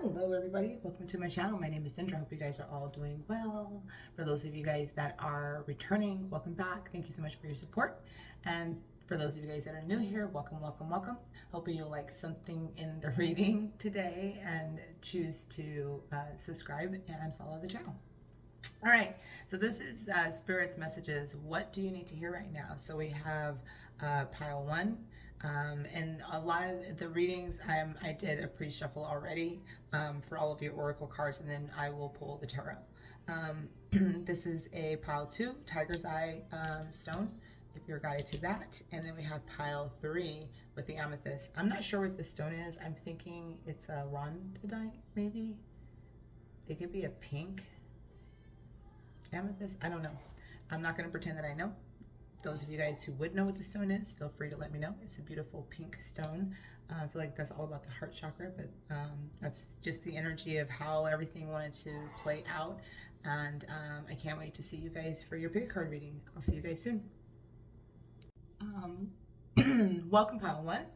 Hello everybody, welcome to my channel. My name is Dendra. Hope you guys are all doing well. For those of you guys that are returning, welcome back. Thank you so much for your support. And for those of you guys that are new here, welcome, welcome, welcome. Hoping you'll like something in the reading today and choose to subscribe and follow the channel. All right, so this is Spirit's messages. What do you need to hear right now? So we have pile one. And a lot of the readings, I did a pre-shuffle already for all of your oracle cards, and then I will pull the tarot. This is a pile 2, Tiger's Eye stone, if you're guided to that. And then we have pile 3 with the amethyst. I'm not sure what the stone is. I'm thinking it's a rhodonite, maybe. It could be a pink amethyst. I don't know. I'm not going to pretend that I know. Those of you guys who would know what the stone is, feel free to let me know. It's a beautiful pink stone. I feel like that's all about the heart chakra, but that's just the energy of how everything wanted to play out. And I can't wait to see you guys for your pick card reading. I'll see you guys soon. Welcome, pile 1.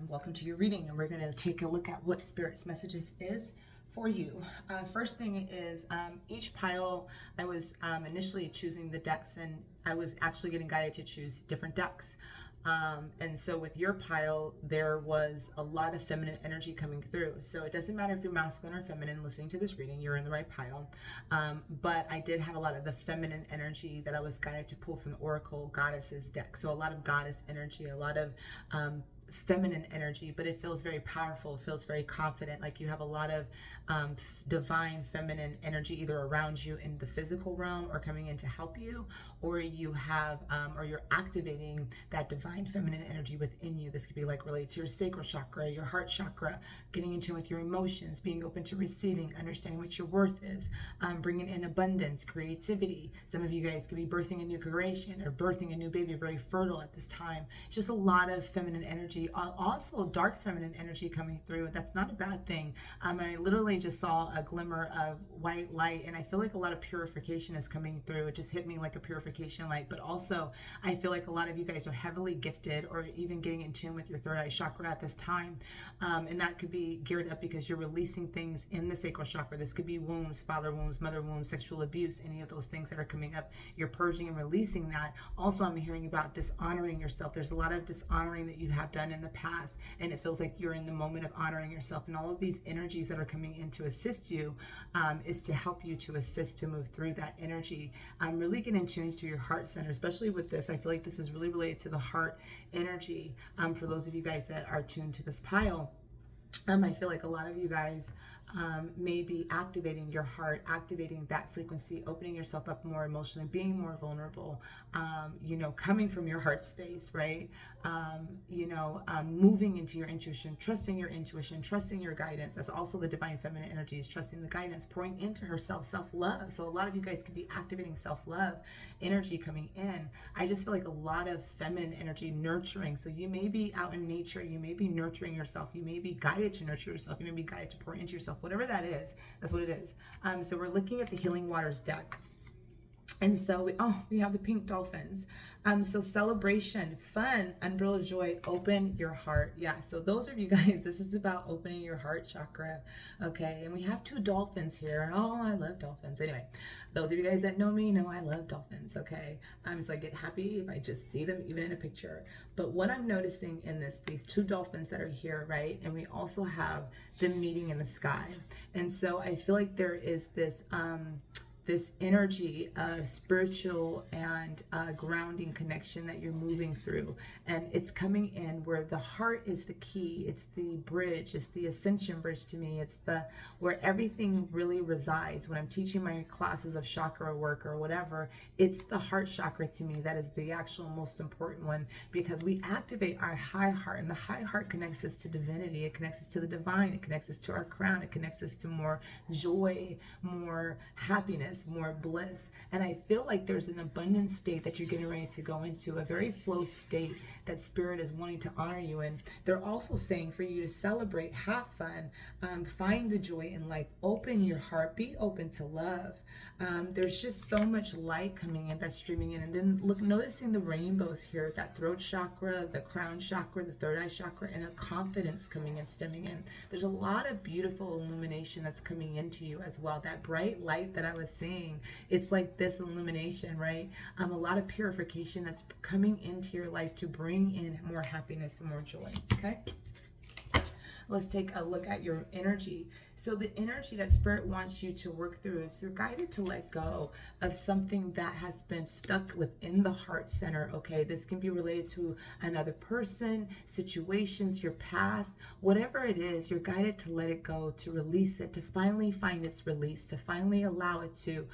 Welcome to your reading, and we're going to take a look at what Spirit's messages is for you. First thing is each pile, I was initially choosing the decks, and I was actually getting guided to choose different decks. And so with your pile, there was a lot of feminine energy coming through. So it doesn't matter if you're masculine or feminine listening to this reading, you're in the right pile. But I did have a lot of the feminine energy that I was guided to pull from the Oracle Goddesses deck. So a lot of goddess energy, a lot of feminine energy, but it feels very powerful. It feels very confident, like you have a lot of divine feminine energy either around you in the physical realm or coming in to help you, or you have or you're activating that divine feminine energy within you. This could be like related to your sacral chakra, your heart chakra, getting in tune with your emotions, being open to receiving, understanding what your worth is, bringing in abundance, creativity. Some of you guys could be birthing a new creation or birthing a new baby, very fertile at this time. It's just a lot of feminine energy, also dark feminine energy coming through. That's not a bad thing. I literally just saw a glimmer of white light, and I feel like a lot of purification is coming through. It just hit me like a purification light, but also I feel like a lot of you guys are heavily gifted or even getting in tune with your third eye chakra at this time. And that could be geared up because you're releasing things in the sacral chakra. This could be wounds, father wounds, mother wounds, sexual abuse, any of those things that are coming up. You're purging and releasing that. Also, I'm hearing about dishonoring yourself. There's a lot of dishonoring that you have done in the past, and it feels like you're in the moment of honoring yourself. And all of these energies that are coming in to assist you is to help you to assist to move through that energy. Really get in tune to your heart center, especially with this. I feel like this is really related to the heart energy. For those of you guys that are tuned to this pile, I feel like a lot of you guys may be activating your heart, activating that frequency, opening yourself up more emotionally, being more vulnerable, coming from your heart space, right? Moving into your intuition, trusting your guidance. That's also the divine feminine energy, is trusting the guidance, pouring into herself, self-love. So a lot of you guys could be activating self-love energy coming in. I just feel like a lot of feminine energy, nurturing. So you may be out in nature, you may be nurturing yourself, you may be guided to nurture yourself, you may be guided to pour into yourself, whatever that is, that's what it is. So we're looking at the Healing Waters deck. And so we have the pink dolphins. So celebration, fun, unreal joy, open your heart. Yeah, so those of you guys, this is about opening your heart chakra. Okay, and we have 2 dolphins here. Oh, I love dolphins. Anyway, those of you guys that know me know I love dolphins, okay? So I get happy if I just see them even in a picture. But what I'm noticing in these 2 dolphins that are here, right? And we also have them meeting in the sky. And so I feel like there is this energy of spiritual and grounding connection that you're moving through, and it's coming in where the heart is the key. It's the bridge, it's the ascension bridge to me. It's where everything really resides. When I'm teaching my classes of chakra work or whatever, it's the heart chakra to me that is the actual most important one, because we activate our high heart, and the high heart connects us to divinity. It connects us to the divine. It connects us to our crown. It connects us to more joy, more happiness. happiness, more bliss. And I feel like there's an abundant state that you're getting ready to go into, a very flow state that Spirit is wanting to honor you in. They're also saying for you to celebrate, have fun, find the joy in life, open your heart, be open to love. There's just so much light coming in, that's streaming in. And then look, noticing the rainbows here, that throat chakra, the crown chakra, the third eye chakra, and a confidence coming in, stemming in. There's a lot of beautiful illumination that's coming into you as well. That bright light that I was seeing, it's like this illumination, right? A lot of purification that's coming into your life to bring in more happiness and more joy, okay? Let's take a look at your energy. So the energy that Spirit wants you to work through is you're guided to let go of something that has been stuck within the heart center, okay? This can be related to another person, situations, your past, whatever it is, you're guided to let it go, to release it, to finally find its release, to finally allow it to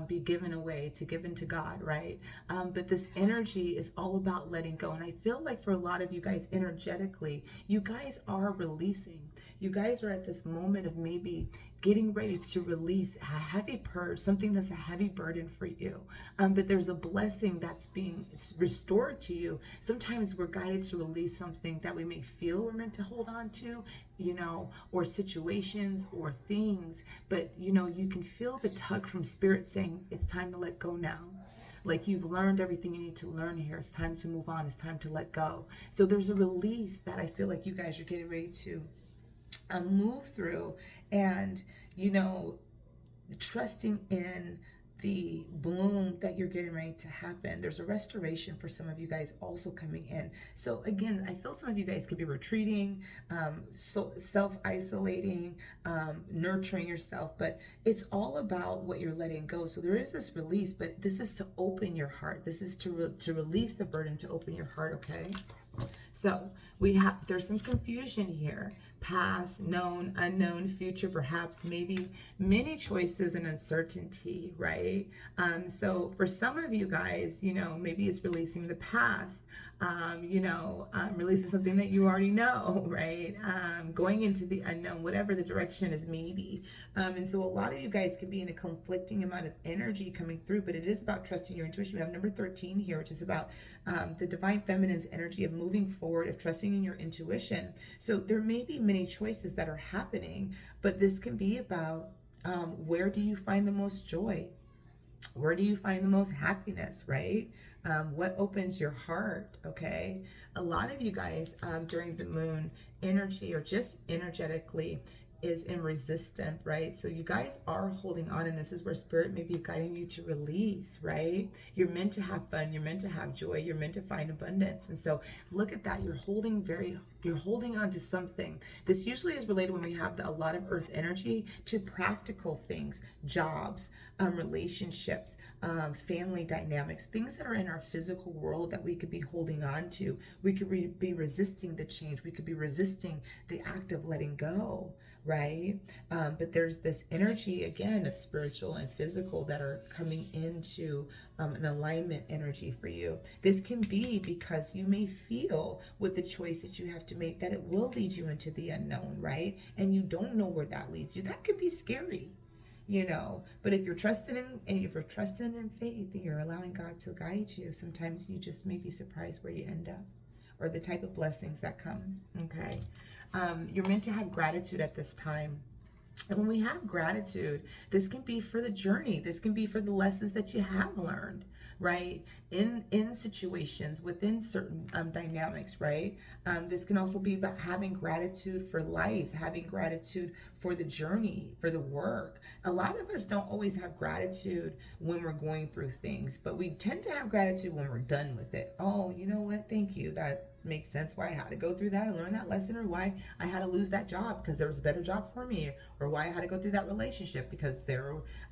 be given away, to give into God, right? But this energy is all about letting go. And I feel like for a lot of you guys, energetically, you guys are releasing. You guys are at this moment of maybe getting ready to release a heavy purge, something that's a heavy burden for you. But there's a blessing that's being restored to you. Sometimes we're guided to release something that we may feel we're meant to hold on to, you know, or situations or things. But, you know, you can feel the tug from Spirit saying, it's time to let go now. Like you've learned everything you need to learn here. It's time to move on. It's time to let go. So there's a release that I feel like you guys are getting ready to move through, and, you know, trusting in the bloom that you're getting ready to happen. There's a restoration for some of you guys also coming in. So again, I feel some of you guys could be retreating, self-isolating, nurturing yourself, but it's all about what you're letting go. So there is this release, but this is to open your heart. This is to release the burden, to open your heart, okay? So there's some confusion here. Past, known, unknown, future, perhaps, maybe many choices and uncertainty, right? So for some of you guys, you know, maybe it's releasing the past, releasing something that you already know, right? Going into the unknown, whatever the direction is, maybe. And so a lot of you guys can be in a conflicting amount of energy coming through, but it is about trusting your intuition. We have number 13 here, which is about the divine feminine's energy of moving forward, of trusting in your intuition. So there may be many choices that are happening, but this can be about where do you find the most joy? Where do you find the most happiness, right? What opens your heart, okay? A lot of you guys during the moon energy, or just energetically, is in resistance, right? So you guys are holding on, and this is where Spirit may be guiding you to release, right? You're meant to have fun, you're meant to have joy, you're meant to find abundance. And so look at that, you're holding on to something. This usually is related, when we have a lot of earth energy, to practical things, jobs, relationships, family dynamics, things that are in our physical world that we could be holding on to. We could be resisting the change. We could be resisting the act of letting go, right? But there's this energy, again, of spiritual and physical that are coming into an alignment energy for you. This can be because you may feel with the choice that you have to make that it will lead you into the unknown, right? And you don't know where that leads you. That could be scary, you know. But if you're trusting in faith and you're allowing God to guide you, sometimes you just may be surprised where you end up, or the type of blessings that come, okay? You're meant to have gratitude at this time. And when we have gratitude, this can be for the journey. This can be for the lessons that you have learned, right? In situations, within certain dynamics, right? This can also be about having gratitude for life, having gratitude for the journey, for the work. A lot of us don't always have gratitude when we're going through things, but we tend to have gratitude when we're done with it. Oh, you know what? Thank you. That makes sense why I had to go through that and learn that lesson, or why I had to lose that job because there was a better job for me, or why I had to go through that relationship because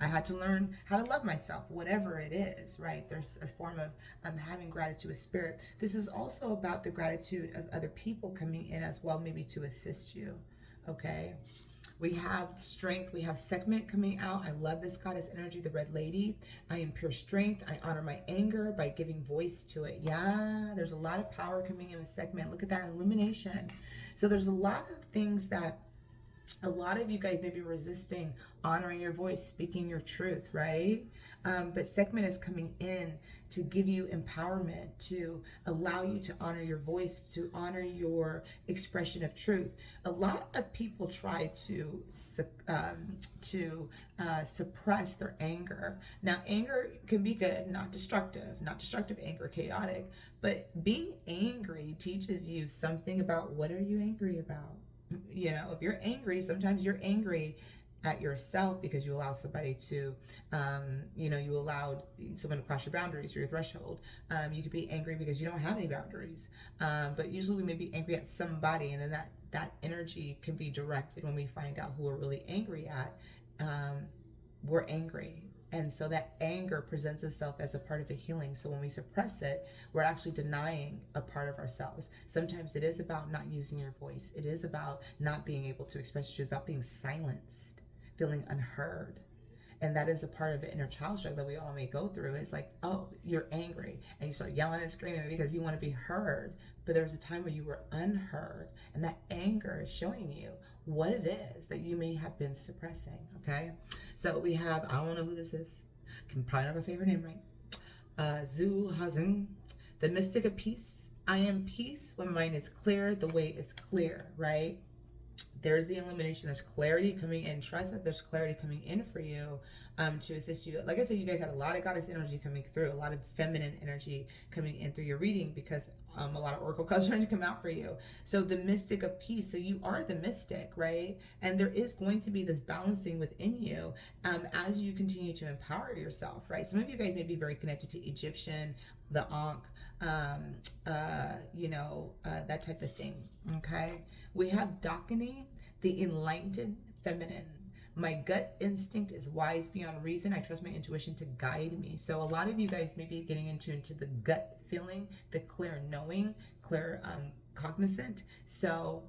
I had to learn how to love myself, whatever it is, right? There's a form of having gratitude with Spirit. This is also about the gratitude of other people coming in as well, maybe to assist you, okay? We have strength. We have segment coming out. I love this goddess energy, the Red Lady. I am pure strength. I honor my anger by giving voice to it. Yeah, there's a lot of power coming in a segment. Look at that illumination. So there's a lot of things that A lot of you guys may be resisting honoring your voice, speaking your truth, right? But segment is coming in to give you empowerment, to allow you to honor your voice, to honor your expression of truth. A lot of people try to suppress their anger. Now, anger can be good, not destructive anger, chaotic. But being angry teaches you something about what are you angry about. You know, if you're angry, sometimes you're angry at yourself because you allow somebody to, you allowed someone to cross your boundaries or your threshold. You could be angry because you don't have any boundaries. But usually we may be angry at somebody, and then that energy can be directed when we find out who we're really angry at. We're angry. And so that anger presents itself as a part of a healing. So when we suppress it, we're actually denying a part of ourselves. Sometimes it is about not using your voice. It is about not being able to express the truth, about being silenced, feeling unheard. And that is a part of the inner child struggle that we all may go through. It's like, oh, you're angry and you start yelling and screaming because you want to be heard. But there was a time where you were unheard, and that anger is showing you what it is that you may have been suppressing, okay? So we have, I don't know who this is. I'm probably not going to say her name right. Zhu Hazin, the mystic of peace. I am peace when mine is clear, the way is clear, right? There's the illumination, there's clarity coming in. Trust that there's clarity coming in for you to assist you. Like I said, you guys had a lot of goddess energy coming through, a lot of feminine energy coming in through your reading because a lot of oracle cards are going to come out for you. So the mystic of peace, so you are the mystic, right? And there is going to be this balancing within you as you continue to empower yourself, right? Some of you guys may be very connected to Egyptian, the Ankh, that type of thing, okay? We have Dakini, the enlightened feminine. My gut instinct is wise beyond reason. I trust my intuition to guide me. So a lot of you guys may be getting into the gut feeling, the clear knowing, clear cognizant. So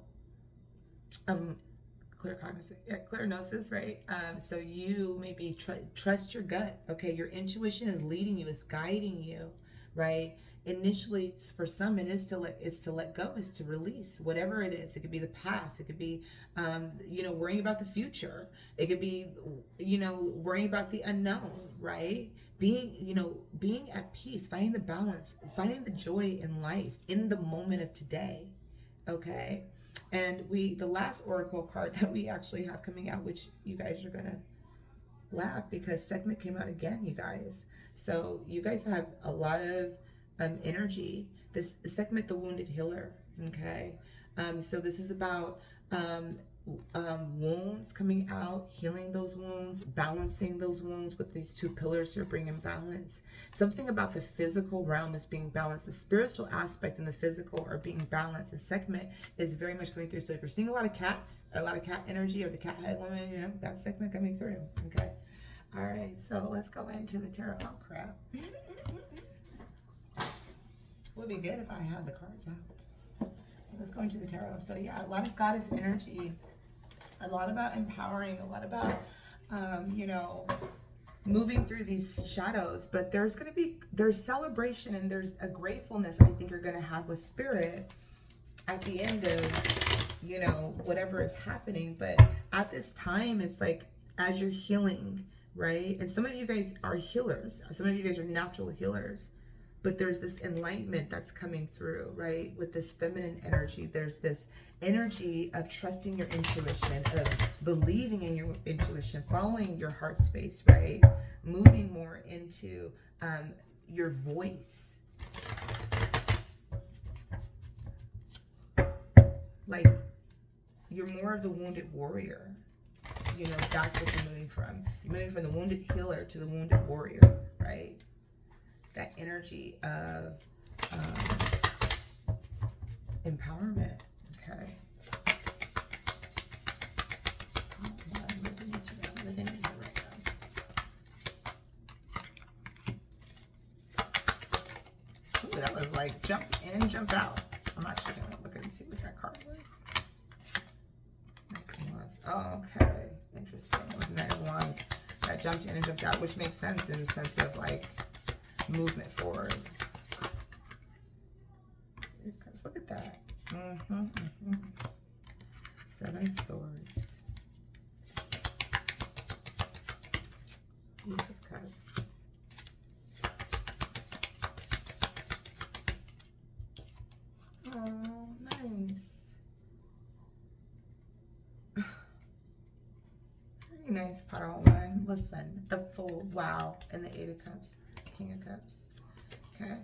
clear cognizant, yeah, clear gnosis, right? So you maybe trust your gut. Okay, your intuition is leading you, is guiding you, right? Initially, for some, it's to let go, is to release whatever it is. It could be the past. It could be, worrying about the future. It could be, worrying about the unknown, right? Being at peace, finding the balance, finding the joy in life, in the moment of today. Okay. And the last oracle card that we actually have coming out, which you guys are going to laugh because segment came out again, you guys. So you guys have a lot of energy. This segment, the wounded healer. Okay. So this is about wounds coming out, healing those wounds, balancing those wounds with these two pillars here, bringing balance. Something about the physical realm is being balanced. The spiritual aspect and the physical are being balanced. The segment is very much coming through. So if you're seeing a lot of cats, a lot of cat energy, or the cat head woman, that segment coming through. Okay. All right. So let's go into the tarot crap. Would be good if I had the cards out. Let's go into the tarot. So yeah, a lot of goddess energy, a lot about empowering, a lot about, moving through these shadows. But there's celebration and there's a gratefulness I think you're going to have with spirit at the end of, whatever is happening. But at this time, it's like as you're healing, right? And some of you guys are healers. Some of you guys are natural healers. But there's this enlightenment that's coming through, right? With this feminine energy, there's this energy of trusting your intuition, of believing in your intuition, following your heart space, right? Moving more into your voice. Like, you're more of the wounded warrior. That's what you're moving from. You're moving from the wounded healer to the wounded warrior, right? That energy of empowerment, okay? I'm living into it right now. Ooh, that was like jump in, jump out. I'm actually gonna look and see what that card was. Oh, okay, interesting. Wasn't that one that jumped in and jumped out, which makes sense in the sense of like movement forward. Look at that. 7 swords. Ace of Cups. Oh, nice. Very nice, pile one. Listen, a full wow. And the Eight of Cups, King of Cups. Okay.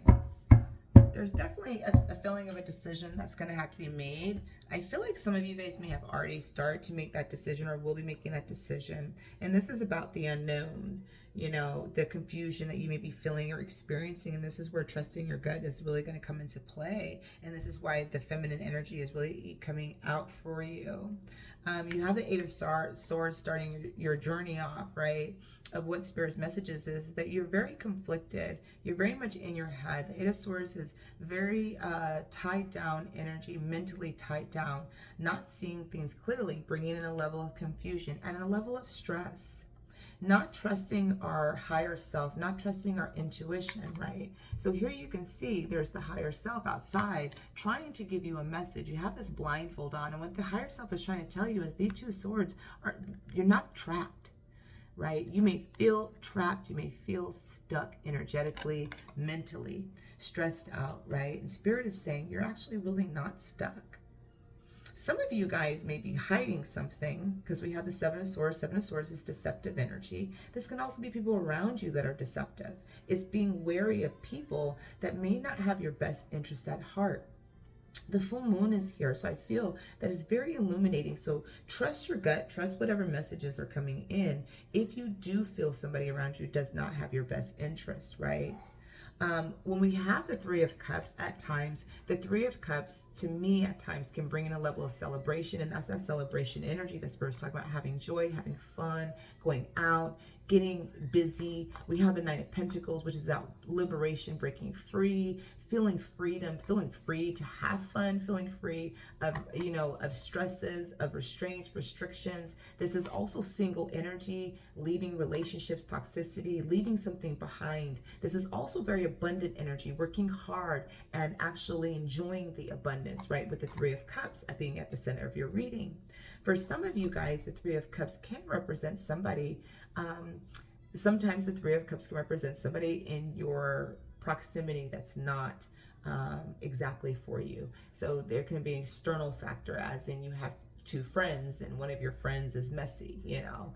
There's definitely a feeling of a decision that's going to have to be made. I feel like some of you guys may have already started to make that decision or will be making that decision. And this is about the unknown, you know, the confusion that you may be feeling or experiencing. And this is where trusting your gut is really going to come into play. And this is why the feminine energy is really coming out for you. You have the Eight of Swords starting your journey off, right? Of what Spirit's messages is that you're very conflicted. You're very much in your head. The Eight of Swords is very tied down energy, mentally tied down, not seeing things clearly, bringing in a level of confusion and a level of stress. Not trusting our higher self, not trusting our intuition, right? So here you can see there's the higher self outside trying to give you a message. You have this blindfold on, and what the higher self is trying to tell you is these two swords you're not trapped, right? You may feel trapped, you may feel stuck energetically, mentally, stressed out, right? And Spirit is saying you're actually really not stuck. Some of you guys may be hiding something because we have the Seven of Swords. Seven of Swords is deceptive energy. This can also be people around you that are deceptive. It's being wary of people that may not have your best interest at heart. The full moon is here, so I feel that it's very illuminating. So trust your gut, trust whatever messages are coming in. If you do feel somebody around you does not have your best interest, right? When we have the Three of Cups, at times, the Three of Cups, to me, at times, can bring in a level of celebration, and that's that celebration energy that Spirit's talking about, having joy, having fun, going out, getting busy. We have the Knight of Pentacles, which is about liberation, breaking free, feeling freedom, feeling free to have fun, feeling free of, you know, of stresses, of restraints, restrictions. This is also single energy, leaving relationships, toxicity, leaving something behind. This is also very abundant energy, working hard and actually enjoying the abundance, right? With the Three of Cups being at the center of your reading. For some of you guys, the Three of Cups can represent somebody. Sometimes the Three of Cups can represent somebody in your proximity that's not exactly for you. So there can be an external factor, as in you have two friends and one of your friends is messy, you know.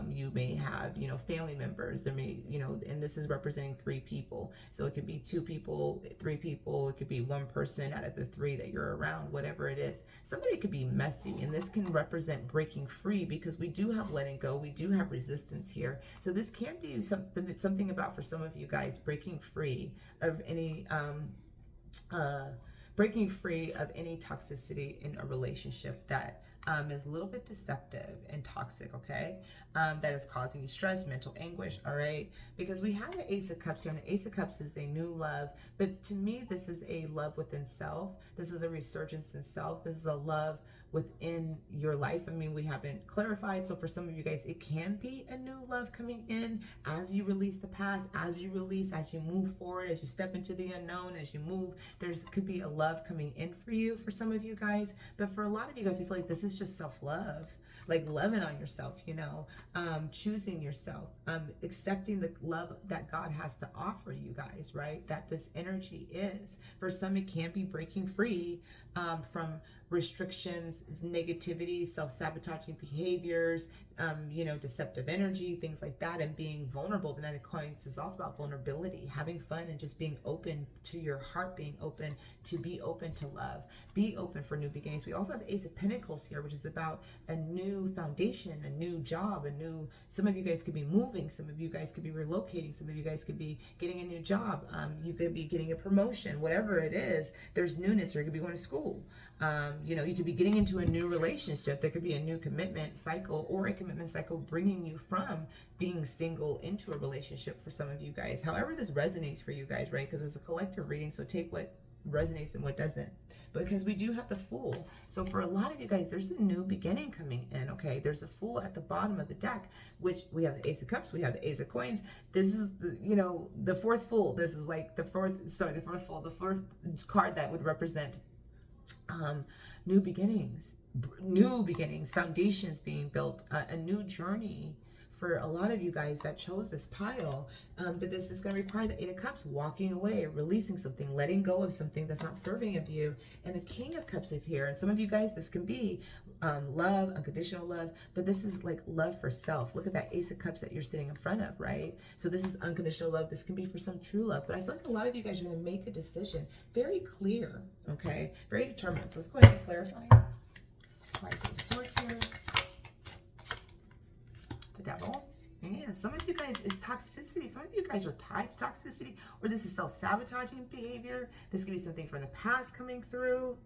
You may have, you know, family members. There may, you know, and this is representing three people. So it could be two people, three people. It could be one person out of the three that you're around, whatever it is. Somebody could be messy, and this can represent breaking free, because we do have letting go. We do have resistance here. So this can be something about, for some of you guys, breaking free of any toxicity in a relationship that is a little bit deceptive and toxic, okay? That is causing you stress, mental anguish, all right? Because we have the Ace of Cups here, and the Ace of Cups is a new love, but to me, this is a love within self. This is a resurgence in self. This is a love within your life. I mean, we haven't clarified, so for some of you guys, it can be a new love coming in as you release the past, as you move forward, as you step into the unknown, as you move. Could be a love coming in for you, for some of you guys, but for a lot of you guys, I feel like this is just self-love, like loving on yourself, you know, choosing yourself, accepting the love that God has to offer you guys, right? That this energy is. For some, it can be breaking free from restrictions, negativity, self-sabotaging behaviors, you know, deceptive energy, things like that, and being vulnerable. The Knight of Coins is also about vulnerability, having fun, and just being open to your heart, being open to love, be open for new beginnings. We also have the Ace of Pentacles here, which is about a new foundation, a new job, some of you guys could be moving, some of you guys could be relocating, some of you guys could be getting a new job, you could be getting a promotion, whatever it is, there's newness, or you could be going to school. You know, you could be getting into a new relationship. There could be a new commitment cycle, or a commitment cycle bringing you from being single into a relationship for some of you guys. However this resonates for you guys, right? Because it's a collective reading, so take what resonates and what doesn't, because we do have the Fool. So for a lot of you guys, there's a new beginning coming in, okay? There's a Fool at the bottom of the deck, which we have the Ace of Cups, we have the Ace of Coins. This is the, you know, the fourth Fool. This is like the fourth Fool, the fourth card that would represent new beginnings, foundations being built, a new journey for a lot of you guys that chose this pile, but this is going to require the Eight of Cups, walking away, releasing something, letting go of something that's not serving of you. And the King of Cups is here. And some of you guys, this can be love, unconditional love, but this is like love for self. Look at that Ace of Cups that you're sitting in front of, right? So this is unconditional love. This can be for some true love, but I feel like a lot of you guys are going to make a decision very clear, okay? Very determined. So let's go ahead and clarify. Why is it Swords here? The Devil. Yeah, some of you guys is toxicity. Some of you guys are tied to toxicity, or this is self-sabotaging behavior. This could be something from the past coming through.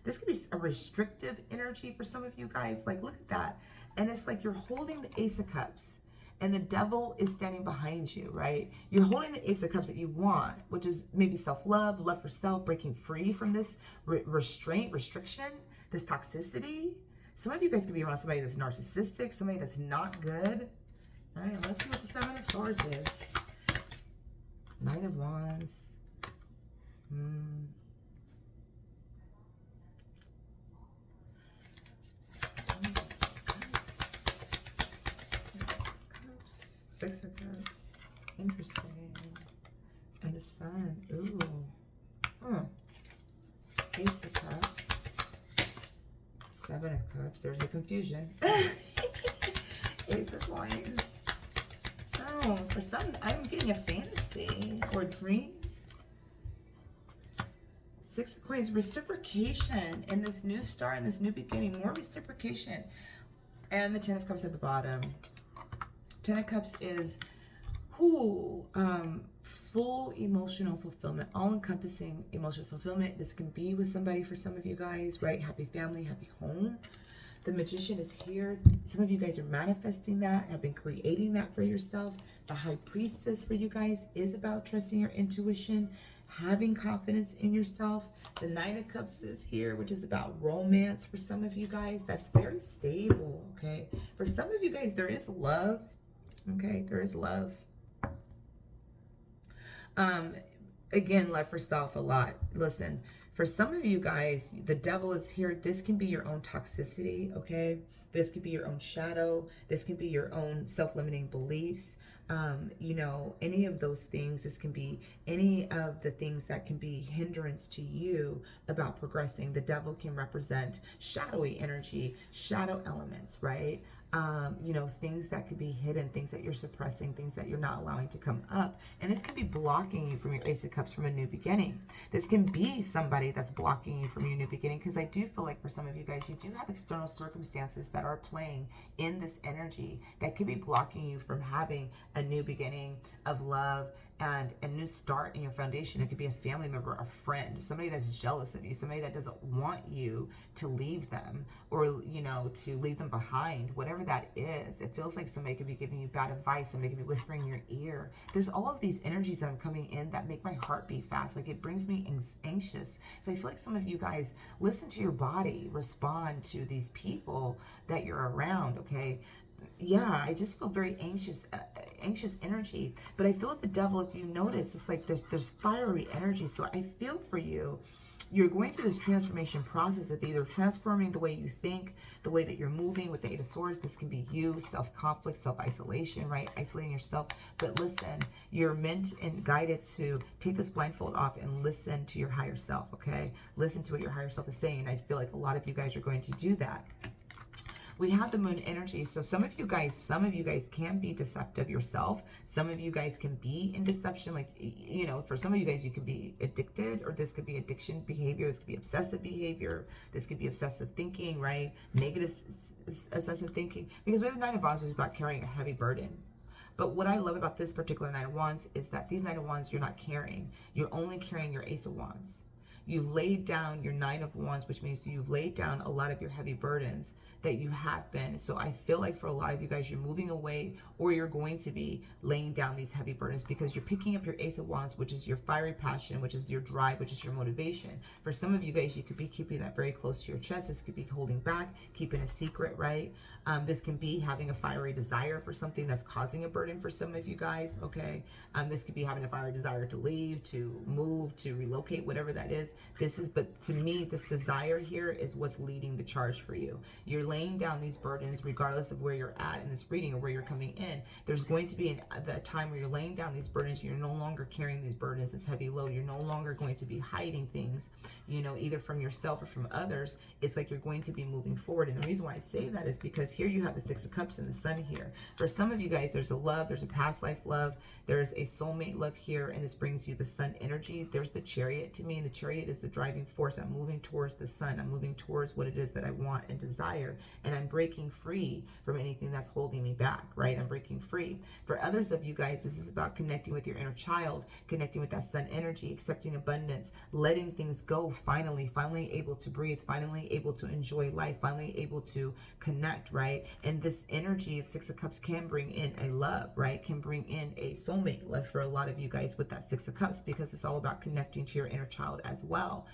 This could be a restrictive energy for some of you guys. Like, look at that. And it's like you're holding the Ace of Cups and the Devil is standing behind you, right? You're holding the Ace of Cups that you want, which is maybe self-love, love for self, breaking free from this restraint, restriction, this toxicity. Some of you guys could be around somebody that's narcissistic, somebody that's not good. All right, let's see what the Seven of Swords is. Knight of Wands. Six of Cups. Interesting. And the Sun. Ooh. Ace of Cups. Seven of Cups. There's a confusion. Ace of Coins. Oh, for some, I'm getting a fantasy or dreams. Six of Coins. Reciprocation in this new start, in this new beginning. More reciprocation. And the Ten of Cups at the bottom. Ten of Cups is full emotional fulfillment, all-encompassing emotional fulfillment. This can be with somebody for some of you guys, right? Happy family, happy home. The Magician is here. Some of you guys are manifesting that, have been creating that for yourself. The High Priestess for you guys is about trusting your intuition, having confidence in yourself. The Nine of Cups is here, which is about romance for some of you guys. That's very stable, okay? For some of you guys, there is love. Okay, there is love. Again, love for self a lot. Listen, for some of you guys, the Devil is here. This can be your own toxicity, okay? This could be your own shadow. This can be your own self-limiting beliefs. You know, any of those things. This can be any of the things that can be hindrance to you about progressing. The Devil can represent shadowy energy, shadow elements, right? You know, things that could be hidden, things that you're suppressing, things that you're not allowing to come up. And this can be blocking you from your Ace of Cups from a new beginning. This can be somebody that's blocking you from your new beginning, because I do feel like for some of you guys, you do have external circumstances that are playing in this energy that could be blocking you from having a new beginning of love and a new start in your foundation. It could be a family member, a friend, somebody that's jealous of you, somebody that doesn't want you to leave them, or, you know, to leave them behind, whatever that is. It feels like somebody could be giving you bad advice, somebody could be whispering in your ear. There's all of these energies that are coming in that make my heart beat fast. Like, it brings me anxious. So I feel like some of you guys, listen to your body, respond to these people that you're around, okay? Yeah, I just feel very anxious energy. But I feel with the Devil, if you notice, it's like there's fiery energy. So I feel for you. You're going through this transformation process of either transforming the way you think, the way that you're moving with the Eight of Swords. This can be you, self-conflict, self-isolation, right? Isolating yourself. But listen, you're meant and guided to take this blindfold off and listen to your higher self, okay? Listen to what your higher self is saying. And I feel like a lot of you guys are going to do that. We have the Moon energy. So some of you guys can be deceptive yourself. Some of you guys can be in deception. Like, you know, for some of you guys, you could be addicted, or this could be addiction behavior. This could be obsessive behavior. This could be obsessive thinking, right? Negative obsessive thinking. Because with the Nine of Wands, it's about carrying a heavy burden. But what I love about this particular Nine of Wands is that these Nine of Wands, you're not carrying. You're only carrying your Ace of Wands. You've laid down your Nine of Wands, which means you've laid down a lot of your heavy burdens that you have been. So I feel like for a lot of you guys, you're moving away, or you're going to be laying down these heavy burdens because you're picking up your Ace of Wands, which is your fiery passion, which is your drive, which is your motivation. For some of you guys, you could be keeping that very close to your chest. This could be holding back, keeping a secret, right? This can be having a fiery desire for something that's causing a burden for some of you guys, okay? This could be having a fiery desire to leave, to move, to relocate, whatever that is. but to me, this desire here is what's leading the charge for you. You're laying down these burdens regardless of where you're at in this reading or where you're coming in. There's going to be a time where you're laying down these burdens. You're no longer carrying these burdens, this heavy load. You're no longer going to be hiding things, you know, either from yourself or from others. It's like you're going to be moving forward. And the reason why I say that is because here you have the Six of Cups and the Sun here. For some of you guys, there's a love, there's a past life love, there's a soulmate love here, and this brings you the Sun energy. There's the Chariot to me, and the Chariot is the driving force. I'm moving towards the Sun. I'm moving towards what it is that I want and desire, and I'm breaking free from anything that's holding me back, right? I'm breaking free. For others of you guys, this is about connecting with your inner child, connecting with that Sun energy, accepting abundance, letting things go, finally able to breathe, finally able to enjoy life, finally able to connect, right? And this energy of Six of Cups can bring in a love, right? Can bring in a soulmate love for a lot of you guys with that Six of Cups, because it's all about connecting to your inner child as well.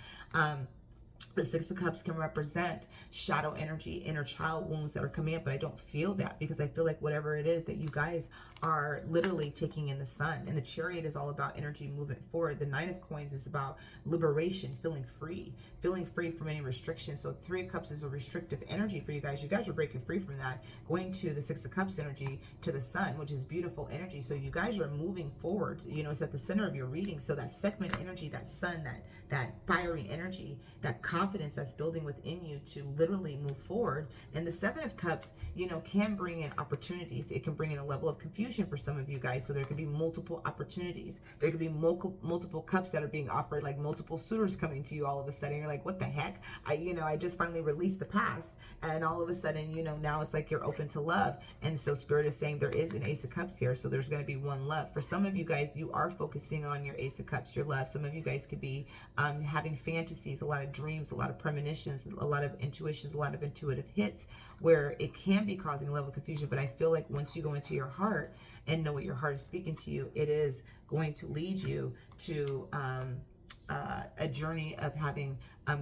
The Six of Cups can represent shadow energy, inner child wounds that are coming up, but I don't feel that, because I feel like whatever it is that you guys are literally taking in the Sun. And the Chariot is all about energy movement forward. The Nine of Coins is about liberation, feeling free from any restrictions. So Three of Cups is a restrictive energy for you guys. You guys are breaking free from that, going to the Six of Cups energy, to the Sun, which is beautiful energy. So you guys are moving forward. You know, it's at the center of your reading. So that segment energy, that Sun, that fiery energy, that confidence that's building within you to literally move forward. And the Seven of Cups, you know, can bring in opportunities. It can bring in a level of confusion for some of you guys. So there could be multiple opportunities. There could be multiple cups that are being offered, like multiple suitors coming to you all of a sudden. You're like, what the heck? I just finally released the past, and all of a sudden, you know, now it's like you're open to love. And so Spirit is saying there is an Ace of Cups here. So there's going to be one love. For some of you guys, you are focusing on your Ace of Cups, your love. Some of you guys could be having fantasies, a lot of dreams, a lot of premonitions, a lot of intuitions, a lot of intuitive hits, where it can be causing a level of confusion. But I feel like once you go into your heart and know what your heart is speaking to you, it is going to lead you to a journey of having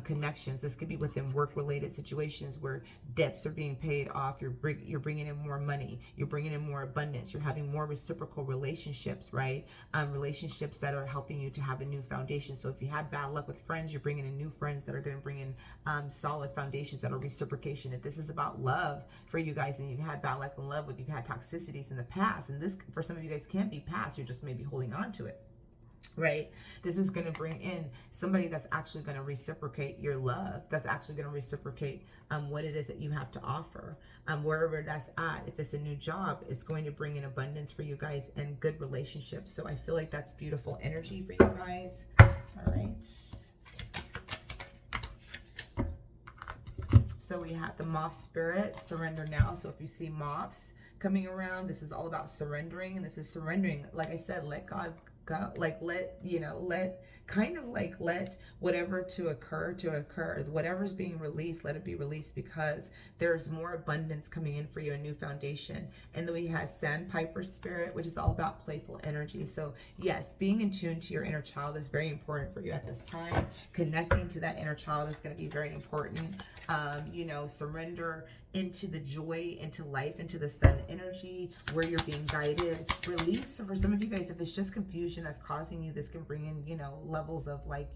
connections. This could be within work-related situations where debts are being paid off. You're bringing in more money. You're bringing in more abundance. You're having more reciprocal relationships, right? Relationships that are helping you to have a new foundation. So if you had bad luck with friends, you're bringing in new friends that are going to bring in solid foundations that are reciprocation. If this is about love for you guys, and you've had bad luck in love, you've had toxicities in the past, and this for some of you guys can be past. You're just maybe holding on to it, right? This is going to bring in somebody that's actually going to reciprocate your love, that's actually going to reciprocate what it is that you have to offer, wherever that's at. If it's a new job, it's going to bring in abundance for you guys and good relationships. So I feel like that's beautiful energy for you guys. All right. So we have the Moth Spirit, surrender now. So if you see moths coming around, this is all about surrendering. And this is surrendering, like I said, let God go, like let whatever to occur, whatever's being released, let it be released, because there's more abundance coming in for you, a new foundation. And then we have Sandpiper Spirit, which is all about playful energy. So yes, being in tune to your inner child is very important for you at this time. Connecting to that inner child is going to be very important. Surrender into the joy, into life, into the Sun energy, where you're being guided. Release. For some of you guys, if it's just confusion that's causing you, this can bring in, levels of like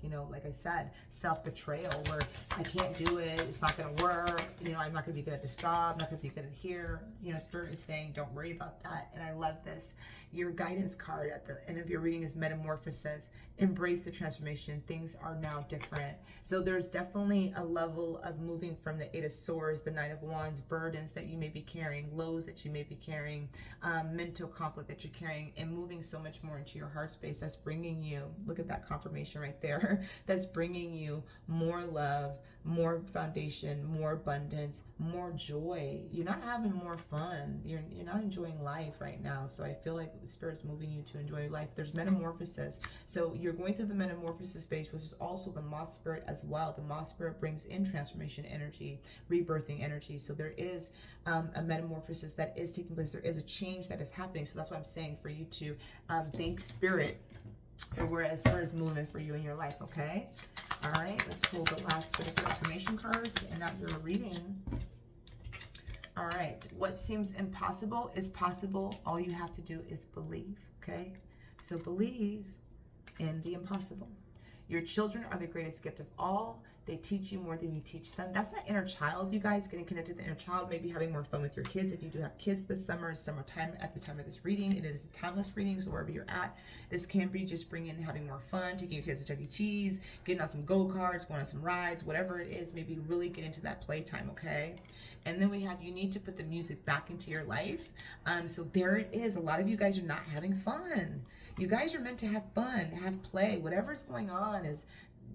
I said, self-betrayal, where I can't do it, it's not going to work, I'm not going to be good at this job, I'm not going to be good at here. Spirit is saying, don't worry about that. And I love this. Your guidance card at the end of your reading is Metamorphosis. Embrace the transformation. Things are now different. So there's definitely a level of moving from the Eight of Swords, the Nine of Wands, burdens that you may be carrying, lows that you may be carrying, mental conflict that you're carrying, and moving so much more into your heart space. That's bringing you, look at that confirmation right there, that's bringing you more love, more foundation, more abundance, more joy. You're not having more fun. You're not enjoying life right now. So I feel like Spirit's moving you to enjoy life. There's metamorphosis. So you're going through the metamorphosis space, which is also the Moth Spirit as well. The Moth Spirit brings in transformation energy, rebirthing energy. So there is a metamorphosis that is taking place. There is a change that is happening. So that's what I'm saying, for you to thank Spirit for where Spirit is moving for you in your life, okay? All right, let's pull the last bit of information cards to end out your reading. All right, what seems impossible is possible. All you have to do is believe, okay? So believe in the impossible. Your children are the greatest gift of all. They teach you more than you teach them. That's that inner child, you guys, getting connected to the inner child, maybe having more fun with your kids. If you do have kids this summer, it's summertime at the time of this reading. It is a timeless reading, so wherever you're at, this can be just bringing in having more fun, taking your kids to Chuck E. Cheese, getting on some go-karts, going on some rides, whatever it is, maybe really get into that playtime, okay? And then we have, you need to put the music back into your life. So there it is. A lot of you guys are not having fun. You guys are meant to have fun, have play. Whatever's going on is,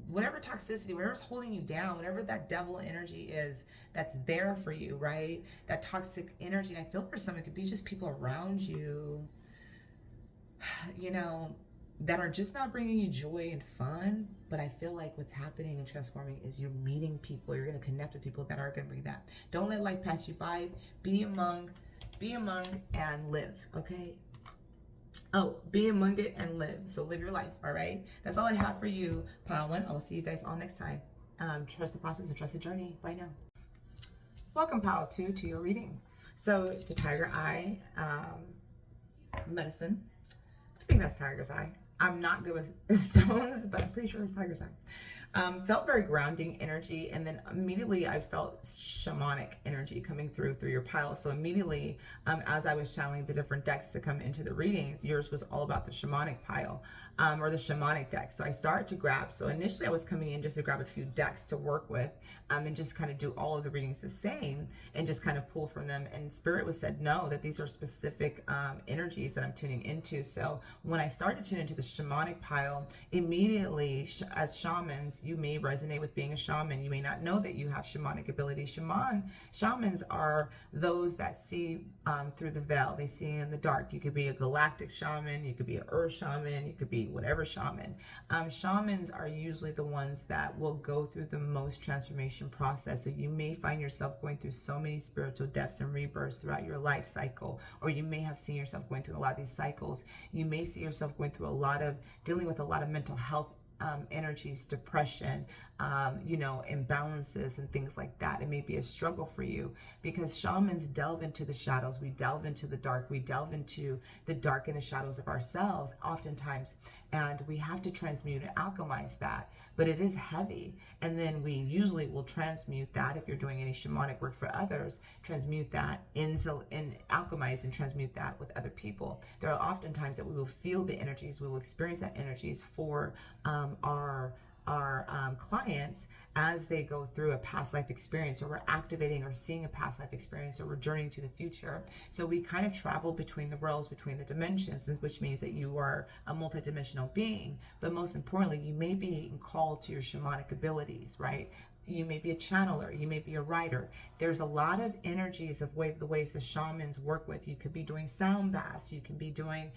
whatever toxicity, whatever's holding you down, whatever that devil energy is that's there for you, right? That toxic energy. And I feel for some, it could be just people around you, you know, that are just not bringing you joy and fun. But I feel like what's happening and transforming is you're meeting people. You're going to connect with people that are going to bring that. Don't let life pass you by. Be among and live, okay? Oh, be among it and live. So live your life, all right? That's all I have for you, Pile 1. I will see you guys all next time. Trust the process and trust the journey. Bye now. Welcome, Pile 2, to your reading. So the tiger eye medicine. I think that's tiger's eye. I'm not good with stones, but I'm pretty sure it's tiger's eye. Felt very grounding energy, and then immediately I felt shamanic energy coming through your pile. So immediately, as I was channeling the different decks to come into the readings, yours was all about the shamanic pile, or the shamanic deck. So I started to grab. So initially I was coming in just to grab a few decks to work with, and just kind of do all of the readings the same, and just kind of pull from them. And Spirit was said no, that these are specific energies that I'm tuning into. So when I started to tune into the shamanic pile, immediately as shamans, you may resonate with being a shaman. You may not know that you have shamanic abilities. Shamans are those that see through the veil. They see in the dark. You could be a galactic shaman, you could be an earth shaman, you could be whatever shaman. Shamans are usually the ones that will go through the most transformation process. So you may find yourself going through so many spiritual deaths and rebirths throughout your life cycle, or you may have seen yourself going through a lot of these cycles. You may see yourself going through a lot of, dealing with a lot of mental health energies, depression, imbalances and things like that. It may be a struggle for you because shamans delve into the shadows. We delve into the dark. We delve into the dark and the shadows of ourselves oftentimes, and we have to transmute and alchemize that, but it is heavy. And then we usually will transmute that, if you're doing any shamanic work for others, transmute that into, and alchemize and transmute that with other people. There are often times that we will feel the energies, we will experience that energies for our clients as they go through a past life experience, or we're activating or seeing a past life experience, or we're journeying to the future. So we kind of travel between the worlds, between the dimensions, which means that you are a multidimensional being. But most importantly, you may be called to your shamanic abilities, right? You may be a channeler, you may be a writer. There's a lot of energies of the ways the shamans work with. You could be doing sound baths, you can be doing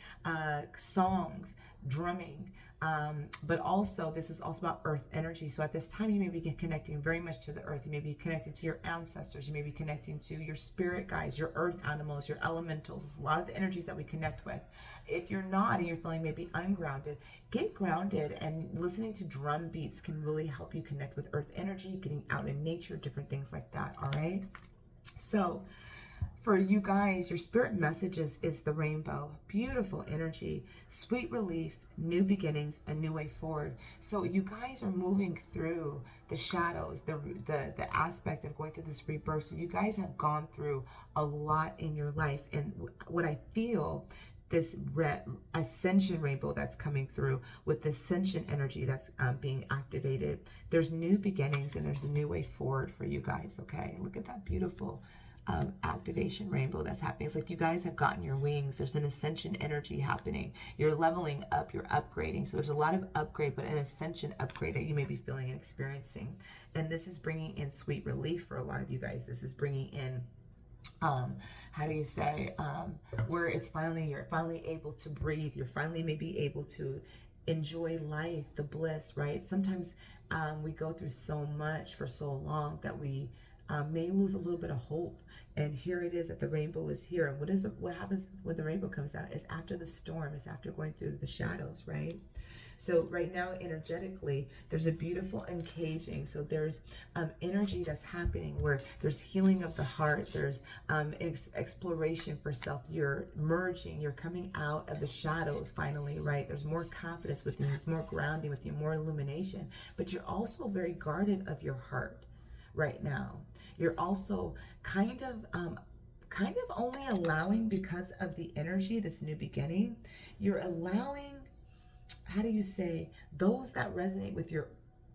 songs, drumming, but also this is also about earth energy. So at this time you may be connecting very much to the earth. You may be connecting to your ancestors, you may be connecting to your spirit guides, your earth animals, your elementals. It's a lot of the energies that we connect with. If you're not, and you're feeling maybe ungrounded, get grounded, and listening to drum beats can really help you connect with earth energy, getting out in nature, different things like that. All right, so for you guys, your spirit messages is the rainbow. Beautiful energy, sweet relief, new beginnings, a new way forward. So you guys are moving through the shadows, the aspect of going through this rebirth. So you guys have gone through a lot in your life. And what I feel, this ascension rainbow that's coming through with the ascension energy that's being activated, there's new beginnings and there's a new way forward for you guys. Okay, look at that beautiful activation rainbow that's happening. It's like you guys have gotten your wings. There's an ascension energy happening. You're leveling up, you're upgrading. So there's a lot of upgrade, but an ascension upgrade that you may be feeling and experiencing. And this is bringing in sweet relief for a lot of you guys. This is bringing in how do you say, where it's finally, you're finally able to breathe. You're finally maybe able to enjoy life, the bliss, right? Sometimes we go through so much for so long that we may lose a little bit of hope. And here it is that the rainbow is here. And what happens when the rainbow comes out is after the storm, is after going through the shadows, right? So right now, energetically, there's a beautiful uncaging. So there's energy that's happening where there's healing of the heart. There's exploration for self. You're merging. You're coming out of the shadows finally, right? There's more confidence within you. There's more grounding with you, more illumination. But you're also very guarded of your heart right now. You're also kind of only allowing, because of the energy, this new beginning, you're allowing, how do you say, those that resonate with your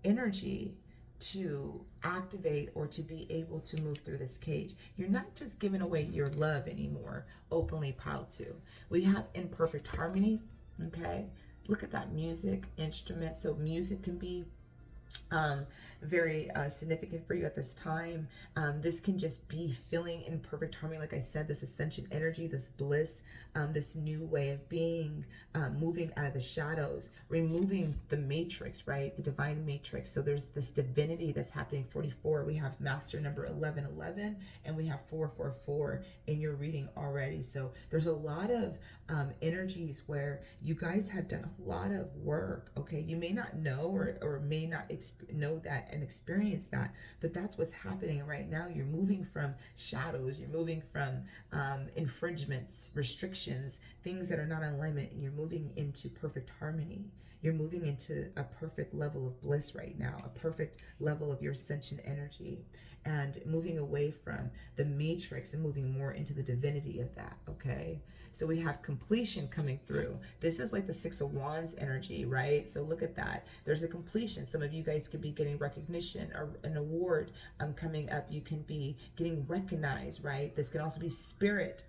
energy to activate or to be able to move through this cage. You're not just giving away your love anymore, openly, pile two. We have imperfect harmony, okay? Look at that music, instrument. So music can be very significant for you at this time. This can just be feeling in perfect harmony, like I said, this ascension energy, this bliss, this new way of being, moving out of the shadows, removing the matrix, right? The divine matrix. So there's this divinity that's happening. 44, we have master number 1111, and we have 444 in your reading already. So there's a lot of energies where you guys have done a lot of work, okay? You may not know or may not know that and experience that, but that's what's happening right now. You're moving from shadows, you're moving from infringements, restrictions, things that are not in alignment, and you're moving into perfect harmony. You're moving into a perfect level of bliss right now, a perfect level of your ascension energy, and moving away from the matrix and moving more into the divinity of that, okay? So we have completion coming through. This is like the 6 of Wands energy, right? So look at that. There's a completion. Some of you guys could be getting recognition or an award coming up. You can be getting recognized, right? This can also be spirit,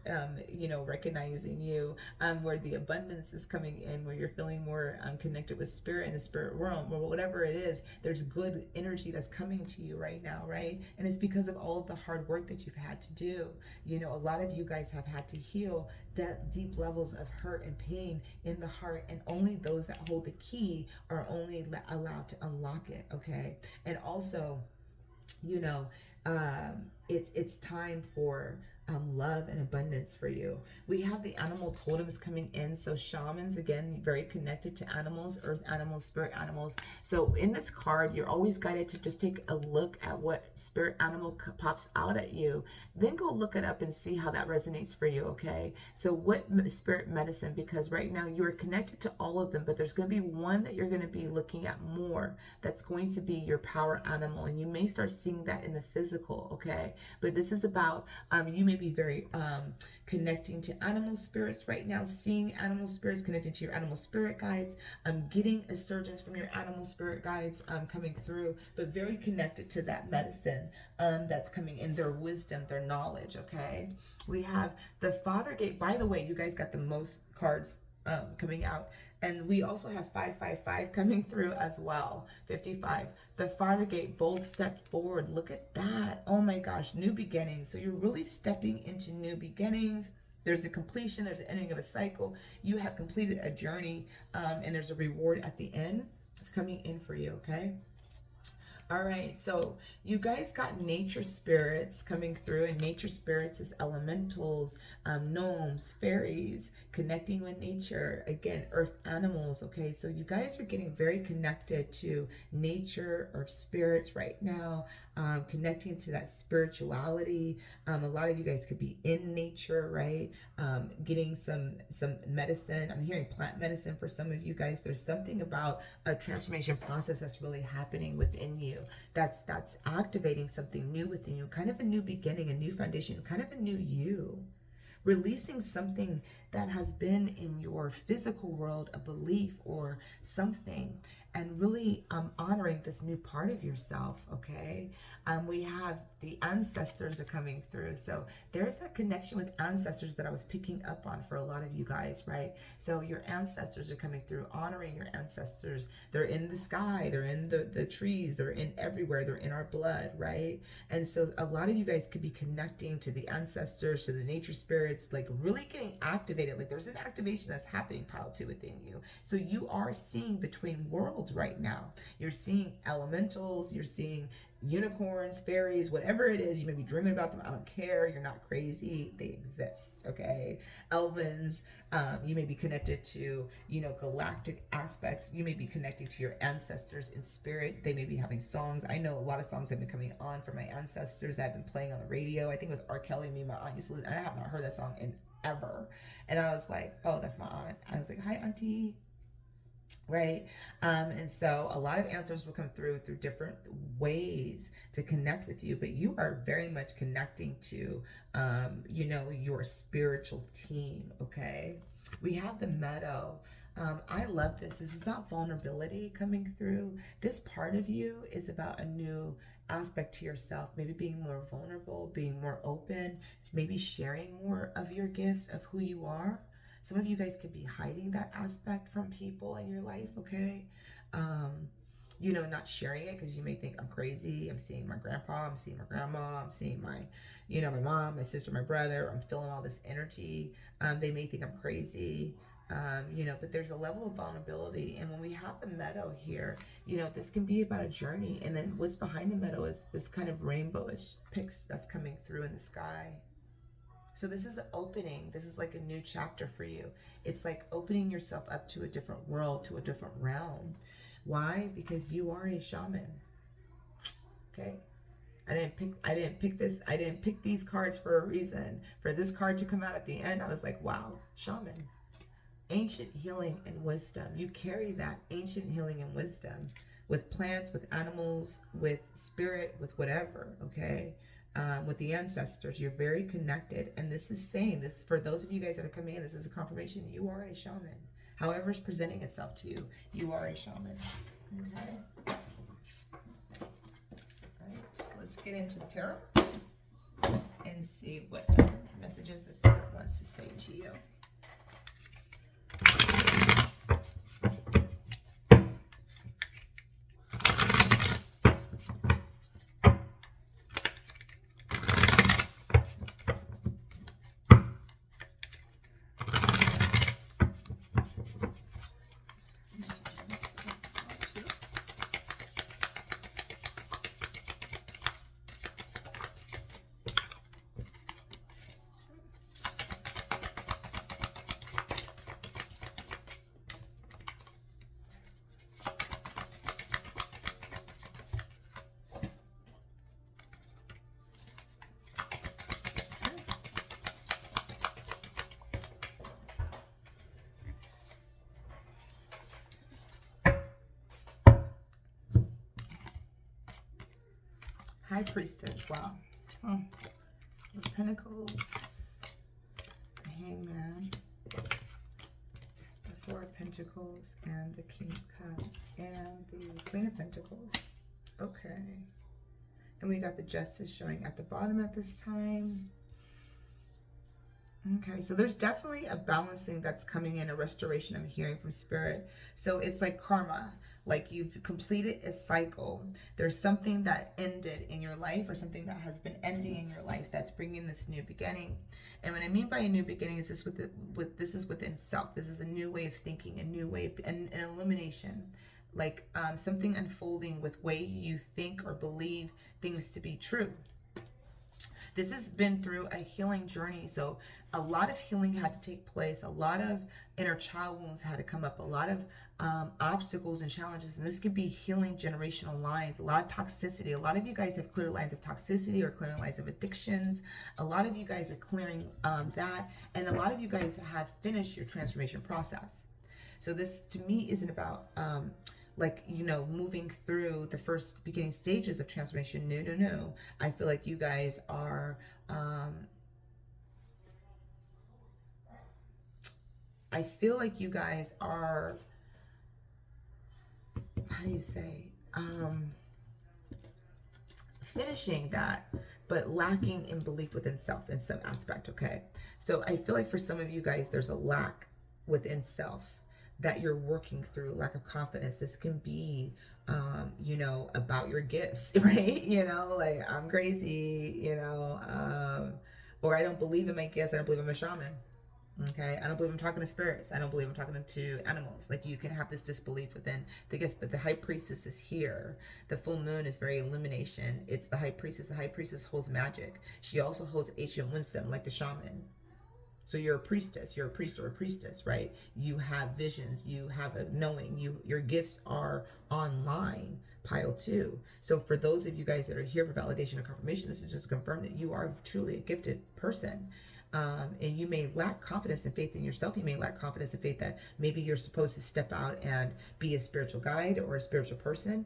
recognizing you, where the abundance is coming in, where you're feeling more connected with spirit in the spirit realm, or whatever it is. There's good energy that's coming to you right now, right? And it's because of all of the hard work that you've had to do. You know, a lot of you guys have had to heal deep levels of hurt and pain in the heart, and only those that hold the key are only allowed to unlock it, okay? And also, it's time for love and abundance for you. We have the animal totems coming in. So shamans, again, very connected to animals, earth animals, spirit animals. So in this card, you're always guided to just take a look at what spirit animal pops out at you. Then go look it up and see how that resonates for you, okay? So what spirit medicine, because right now you're connected to all of them, but there's going to be one that you're going to be looking at more that's going to be your power animal. And you may start seeing that in the physical, okay? But this is about, you may be very connecting to animal spirits right now, seeing animal spirits, connecting to your animal spirit guides, getting a surgeons from your animal spirit guides coming through, but very connected to that medicine that's coming in, their wisdom, their knowledge, okay? We have the Father Gate. By the way, you guys got the most cards coming out. And we also have 555 coming through as well. 55. The Farther Gate, bold step forward. Look at that. Oh my gosh, new beginnings. So you're really stepping into new beginnings. There's a completion. There's an ending of a cycle. You have completed a journey, and there's a reward at the end coming in for you, okay? All right, so you guys got nature spirits coming through, and nature spirits is elementals, gnomes, fairies, connecting with nature, again, earth animals, okay? So you guys are getting very connected to nature or spirits right now, connecting to that spirituality. A lot of you guys could be in nature, right? Getting some medicine. I'm hearing plant medicine for some of you guys. There's something about a transformation process that's really happening within you. That's activating something new within you, kind of a new beginning, a new foundation, kind of a new you. Releasing something that has been in your physical world, a belief or something, and really honoring this new part of yourself, okay? We have the ancestors are coming through. So there's that connection with ancestors that I was picking up on for a lot of you guys, right? So your ancestors are coming through, honoring your ancestors. They're in the sky, they're in the trees, they're in everywhere, they're in our blood, right? And so a lot of you guys could be connecting to the ancestors, to the nature spirits, like really getting activated. Like there's an activation that's happening, pile two, within you. So you are seeing between worlds right now. You're seeing elementals, you're seeing unicorns, fairies, whatever it is, you may be dreaming about them. I don't care. You're not crazy. They exist. Okay. Elvins, you may be connected to, galactic aspects. You may be connecting to your ancestors in spirit. They may be having songs. I know a lot of songs have been coming on from my ancestors that have been playing on the radio. I think it was R. Kelly. Me and my aunt used to listen. I have not heard that song in ever. And I was like, oh, that's my aunt. I was like, hi, auntie. Right. And so a lot of answers will come through different ways to connect with you, but you are very much connecting to, your spiritual team. Okay. We have the meadow. I love this. This is about vulnerability coming through. This part of you is about a new aspect to yourself, maybe being more vulnerable, being more open, maybe sharing more of your gifts, of who you are. Some of you guys could be hiding that aspect from people in your life, okay? Not sharing it because you may think I'm crazy. I'm seeing my grandpa, I'm seeing my grandma, I'm seeing my mom, my sister, my brother. I'm feeling all this energy. They may think I'm crazy, but there's a level of vulnerability. And when we have the meadow here, this can be about a journey. And then what's behind the meadow is this kind of rainbowish pics that's coming through in the sky. So this is an opening. This is like a new chapter for you. It's like opening yourself up to a different world, to a different realm. Why? Because you are a shaman. Okay? I didn't pick these cards for a reason. For this card to come out at the end, I was like, wow, shaman. Ancient healing and wisdom. You carry that ancient healing and wisdom with plants, with animals, with spirit, with whatever, okay? With the ancestors. You're very connected. And this is saying this, for those of you guys that are coming in, this is a confirmation. You are a shaman. However it's presenting itself to you, you are a shaman. Okay. All right. So let's get into the tarot and see what messages the spirit wants to say to you. High Priestess, wow. The Pentacles, the Hangman, the Four of Pentacles, and the King of Cups, and the Queen of Pentacles. Okay. And we got the Justice showing at the bottom at this time. Okay, so there's definitely a balancing that's coming in, a restoration I'm hearing from Spirit. So it's like karma. Like you've completed a cycle. There's something that ended in your life, or something that has been ending in your life that's bringing this new beginning. And what I mean by a new beginning is this this is within self. This is a new way of thinking, a new way, an illumination, like something unfolding with way you think or believe things to be true. This has been through a healing journey. So a lot of healing had to take place. A lot of inner child wounds had to come up. A lot of obstacles and challenges. And this could be healing generational lines. A lot of toxicity. A lot of you guys have clear lines of toxicity or clear lines of addictions. A lot of you guys are clearing that. And a lot of you guys have finished your transformation process. So this to me isn't about moving through the first beginning stages of transformation. No. I feel like you guys are, how do you say, finishing that, but lacking in belief within self in some aspect, okay? So I feel like for some of you guys, there's a lack within self that you're working through, lack of confidence. This can be, about your gifts, right? Like I'm crazy, or I don't believe in my gifts. I don't believe I'm a shaman. Okay, I don't believe I'm talking to spirits. I don't believe I'm talking to animals. Like, you can have this disbelief within the gifts, but the high priestess is here. The full moon is very illumination. It's the high priestess. The high priestess holds magic. She also holds ancient wisdom, like the shaman. So you're a priestess, you're a priest or a priestess, right? You have visions, you have a knowing, your gifts are online, pile 2. So for those of you guys that are here for validation or confirmation, this is just to confirm that you are truly a gifted person. And you may lack confidence and faith in yourself. You may lack confidence and faith that maybe you're supposed to step out and be a spiritual guide or a spiritual person.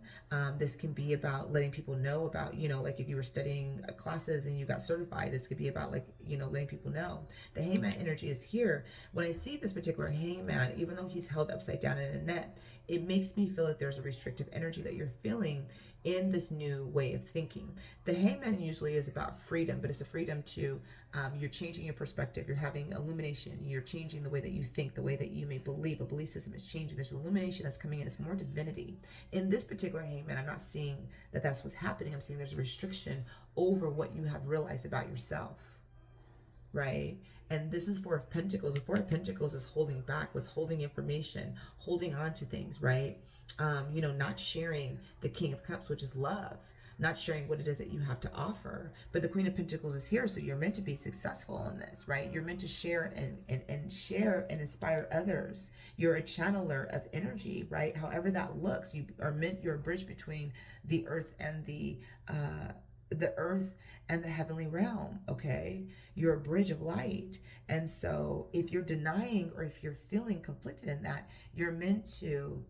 This can be about letting people know about, like if you were studying classes and you got certified, this could be about letting people know. The hangman energy is here. When I see this particular hangman, even though he's held upside down in a net, it makes me feel that there's a restrictive energy that you're feeling in this new way of thinking. The hangman usually is about freedom, but it's a freedom to, you're changing your perspective, you're having illumination, you're changing the way that you think, the way that you may believe. A belief system is changing. There's illumination that's coming in. It's more divinity. In this particular hangman, I'm not seeing that that's what's happening. I'm seeing there's a restriction over what you have realized about yourself, right? And this is Four of Pentacles. The Four of Pentacles is holding back, withholding information, holding on to things, right? Not sharing the King of Cups, which is love, not sharing what it is that you have to offer. But the Queen of Pentacles is here, so you're meant to be successful in this, right? You're meant to share and share and inspire others. You're a channeler of energy, right? However that looks, you're a bridge between the earth and the earth and the heavenly realm. Okay, you're a bridge of light. And so if you're denying or if you're feeling conflicted in that, you're meant to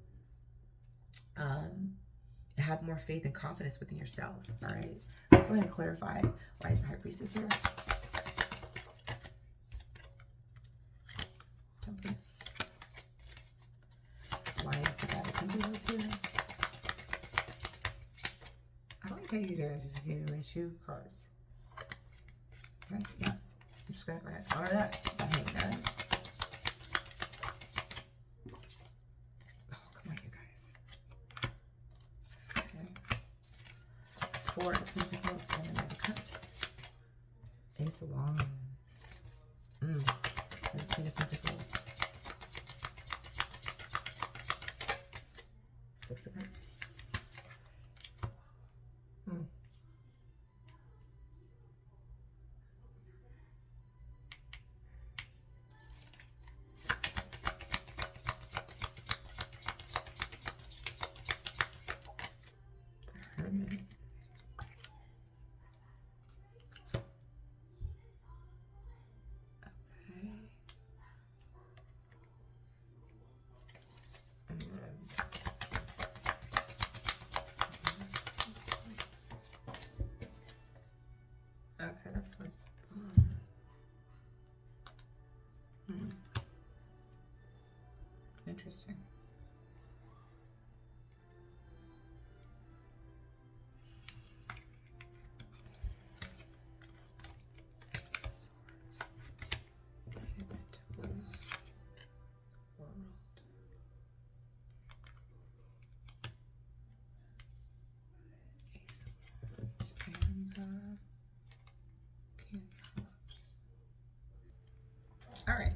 have more faith and confidence within yourself. All right, let's go ahead and clarify, why is the high priestess here? Temperance. Why is the Five of Pentacles here? I don't think I use Aries as a 2 cards. Okay, yeah. I'm just going to go ahead and honor that. I hate that. Oh, come on, you guys. Okay. Four of Pentacles and the Knight of Cups. Ace of Wands. Queen of Pentacles. Six of Cups. Okay, that's what. Interesting. All right.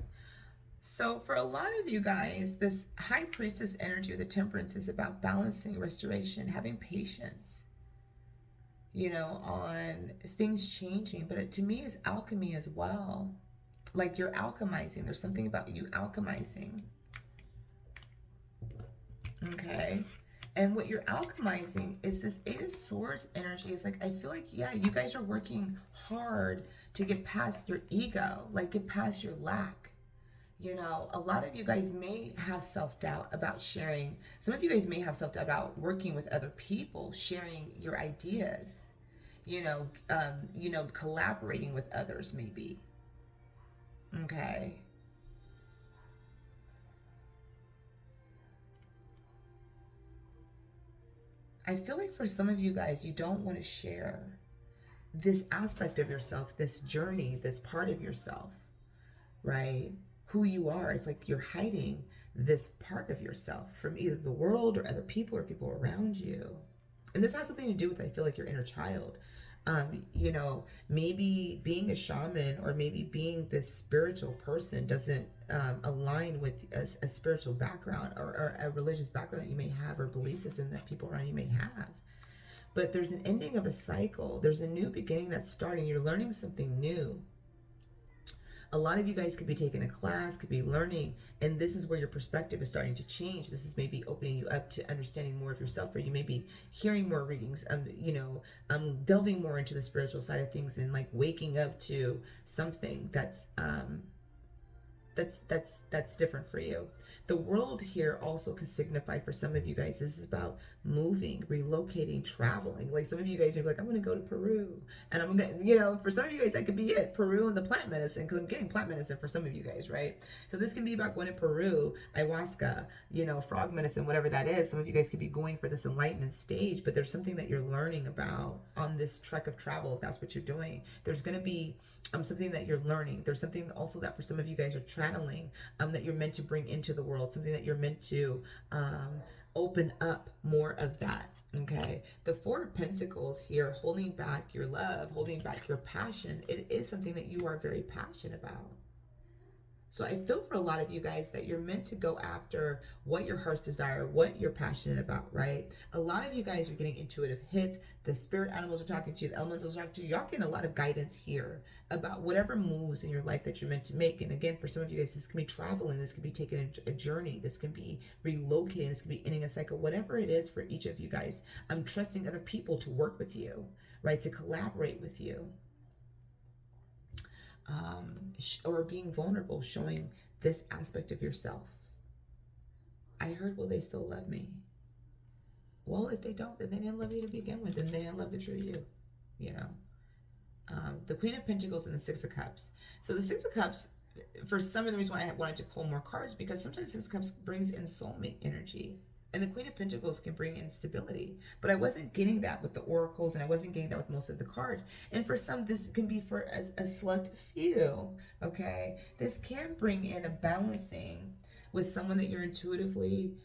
So for a lot of you guys, this high priestess energy or the temperance is about balancing, restoration, having patience, on things changing. But to me, it's alchemy as well. Like you're alchemizing. There's something about you alchemizing. Okay. And what you're alchemizing is this Eight of Swords energy. Is like, I feel like, yeah, you guys are working hard to get past your ego, like get past your lack. A lot of you guys may have self-doubt about sharing. Some of you guys may have self-doubt about working with other people, sharing your ideas, collaborating with others maybe. Okay. I feel like for some of you guys, you don't want to share this aspect of yourself, this journey, this part of yourself, right? Who you are. It's like you're hiding this part of yourself from either the world or other people or people around you. And this has something to do with, I feel like, your inner child. You know, maybe being a shaman or maybe being this spiritual person doesn't align with a spiritual background or a religious background that you may have, or belief system that people around you may have. But there's an ending of a cycle. There's a new beginning that's starting. You're learning something new. A lot of you guys could be taking a class, could be learning, and this is where your perspective is starting to change. This is maybe opening you up to understanding more of yourself, or you may be hearing more readings, delving more into the spiritual side of things, and like waking up to something that's different for you. The world here also can signify for some of you guys, this is about moving, relocating, traveling. Like some of you guys may be like, I'm going to go to Peru, and I'm going to, for some of you guys, that could be it. Peru and the plant medicine, because I'm getting plant medicine for some of you guys, right? So this can be about going to Peru, ayahuasca, frog medicine, whatever that is. Some of you guys could be going for this enlightenment stage, but there's something that you're learning about on this trek of travel, if that's what you're doing. There's going to be something that you're learning. There's something also that for some of you guys are channeling, that you're meant to bring into the world, something that you're meant to open up more of that. Okay, the Four of Pentacles here, holding back your love, holding back your passion. It is something that you are very passionate about. So I feel for a lot of you guys that you're meant to go after what your heart's desire, what you're passionate about, right? A lot of you guys are getting intuitive hits. The spirit animals are talking to you. The elementals are talking to you. Y'all getting a lot of guidance here about whatever moves in your life that you're meant to make. And again, for some of you guys, this can be traveling. This can be taking a journey. This can be relocating. This can be ending a cycle. Whatever it is for each of you guys, I'm trusting other people to work with you, right? To collaborate with you. Or being vulnerable, showing this aspect of yourself. I heard, will they still love me? Well, if they don't, then they didn't love you to begin with, and they didn't love the true you, The Queen of Pentacles and the Six of Cups. So the Six of Cups, for some of the reason why I wanted to pull more cards, because sometimes the Six of Cups brings in soulmate energy. And the Queen of Pentacles can bring in stability. But I wasn't getting that with the oracles, and I wasn't getting that with most of the cards. And for some, this can be for a select few, okay? This can bring in a balancing with someone that you're intuitively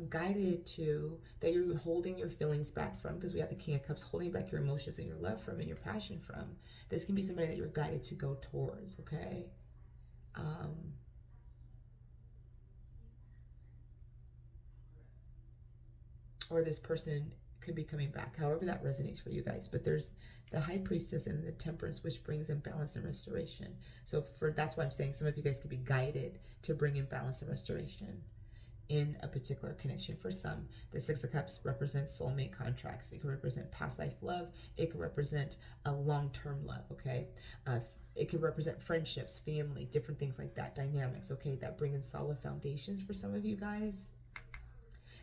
guided to, that you're holding your feelings back from, because we have the King of Cups, holding back your emotions and your love from and your passion from. This can be somebody that you're guided to go towards, okay? Or this person could be coming back, however that resonates for you guys. But there's the High Priestess and the Temperance, which brings in balance and restoration. So that's why I'm saying some of you guys could be guided to bring in balance and restoration in a particular connection. For some, the Six of Cups represents soulmate contracts. It can represent past life love. It can represent a long-term love, okay? It can represent friendships, family, different things like that, dynamics, okay? That bring in solid foundations for some of you guys.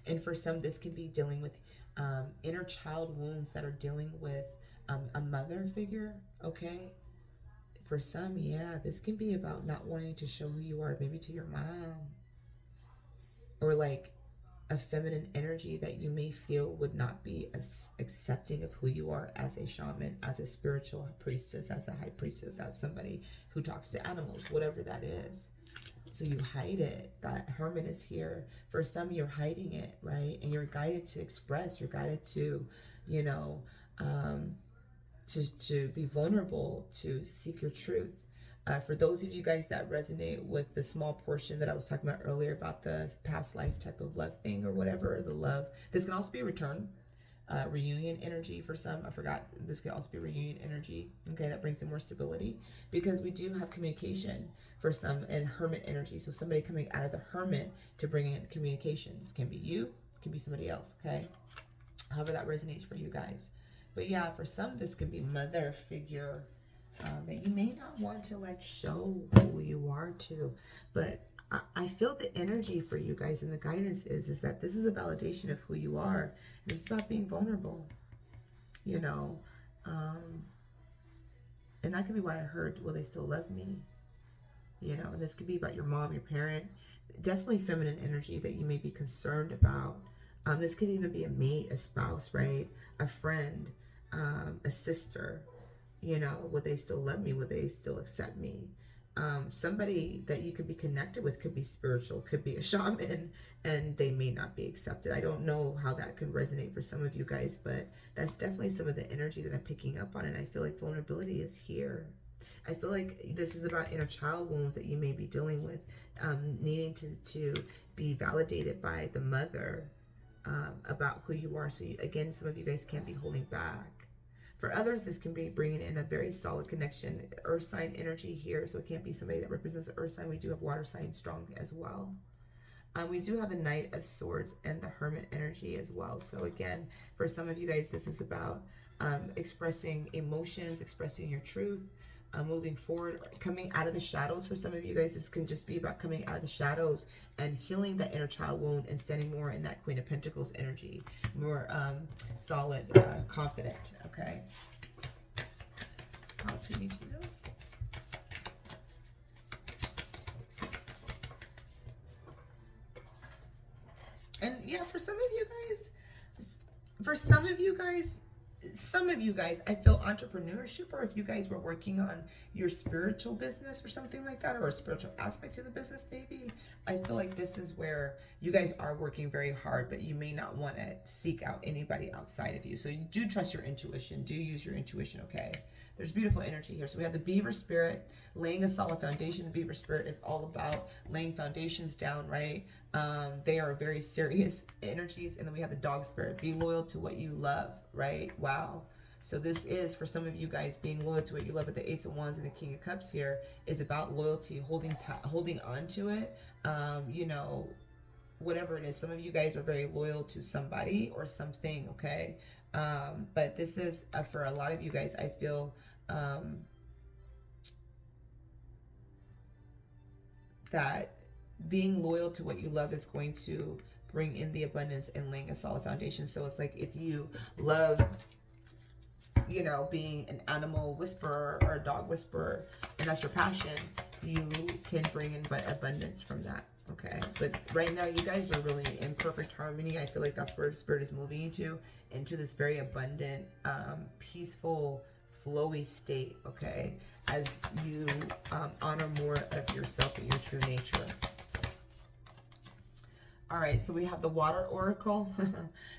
And for some, this can be dealing with inner child wounds that are dealing with a mother figure, okay? For some, yeah, this can be about not wanting to show who you are, maybe to your mom. Or like a feminine energy that you may feel would not be as accepting of who you are as a shaman, as a spiritual priestess, as a high priestess, as somebody who talks to animals, whatever that is. So you hide it. That hermit is here. For some, you're hiding it, right? And you're guided to express. You're guided to, to be vulnerable, to seek your truth. For those of you guys that resonate with the small portion that I was talking about earlier about the past life type of love thing or whatever, the love. This can also be a return. Reunion energy for some. I forgot, this could also be reunion energy, okay? That brings in more stability, because we do have communication for some, and hermit energy. So somebody coming out of the hermit to bring in communication. This can be you, it can be somebody else, okay? However that resonates for you guys. But yeah, for some, this can be mother figure that you may not want to like show who you are to, but I feel the energy for you guys, and the guidance is that this is a validation of who you are. This is about being vulnerable, and that could be why I heard, will they still love me? And this could be about your mom, your parent, definitely feminine energy that you may be concerned about. This could even be a mate, a spouse, right? A friend, a sister. Would they still love me? Would they still accept me? Somebody that you could be connected with could be spiritual, could be a shaman, and they may not be accepted. I don't know how that could resonate for some of you guys, but that's definitely some of the energy that I'm picking up on, and I feel like vulnerability is here. I feel like this is about inner child wounds that you may be dealing with, needing to be validated by the mother about who you are. So again, some of you guys can't be holding back. For others, this can be bringing in a very solid connection, earth sign energy here. So it can't be somebody that represents the earth sign. We do have water sign strong as well. We do have the Knight of Swords and the Hermit energy as well. So again, for some of you guys, this is about expressing emotions, expressing your truth, moving forward, coming out of the shadows. For some of you guys, this can just be about coming out of the shadows and healing that inner child wound and standing more in that Queen of Pentacles energy, more solid, confident. Okay. How to need to know. And yeah, for some of you guys, I feel entrepreneurship, or if you guys were working on your spiritual business or something like that, or a spiritual aspect to the business, maybe, I feel like this is where you guys are working very hard, but you may not want to seek out anybody outside of you. So you do trust your intuition. Do use your intuition, okay? There's beautiful energy here. So we have the Beaver Spirit, laying a solid foundation. The Beaver Spirit is all about laying foundations down, right? They are very serious energies. And then we have the Dog Spirit. Be loyal to what you love, right? Wow. So this is, for some of you guys, being loyal to what you love. But the Ace of Wands and the King of Cups here is about loyalty, holding on to it. You know, whatever it is. Some of you guys are very loyal to somebody or something, okay? But this is, for a lot of you guys, I feel that being loyal to what you love is going to bring in the abundance and laying a solid foundation. So it's like, if you love, you know, being an animal whisperer or a dog whisperer, and that's your passion, you can bring in abundance from that. Okay, but right now you guys are really in perfect harmony. I feel like that's where Spirit is moving you to, into this very abundant, peaceful, flowy state, okay, as you honor more of yourself and your true nature. All right, so we have the Water Oracle,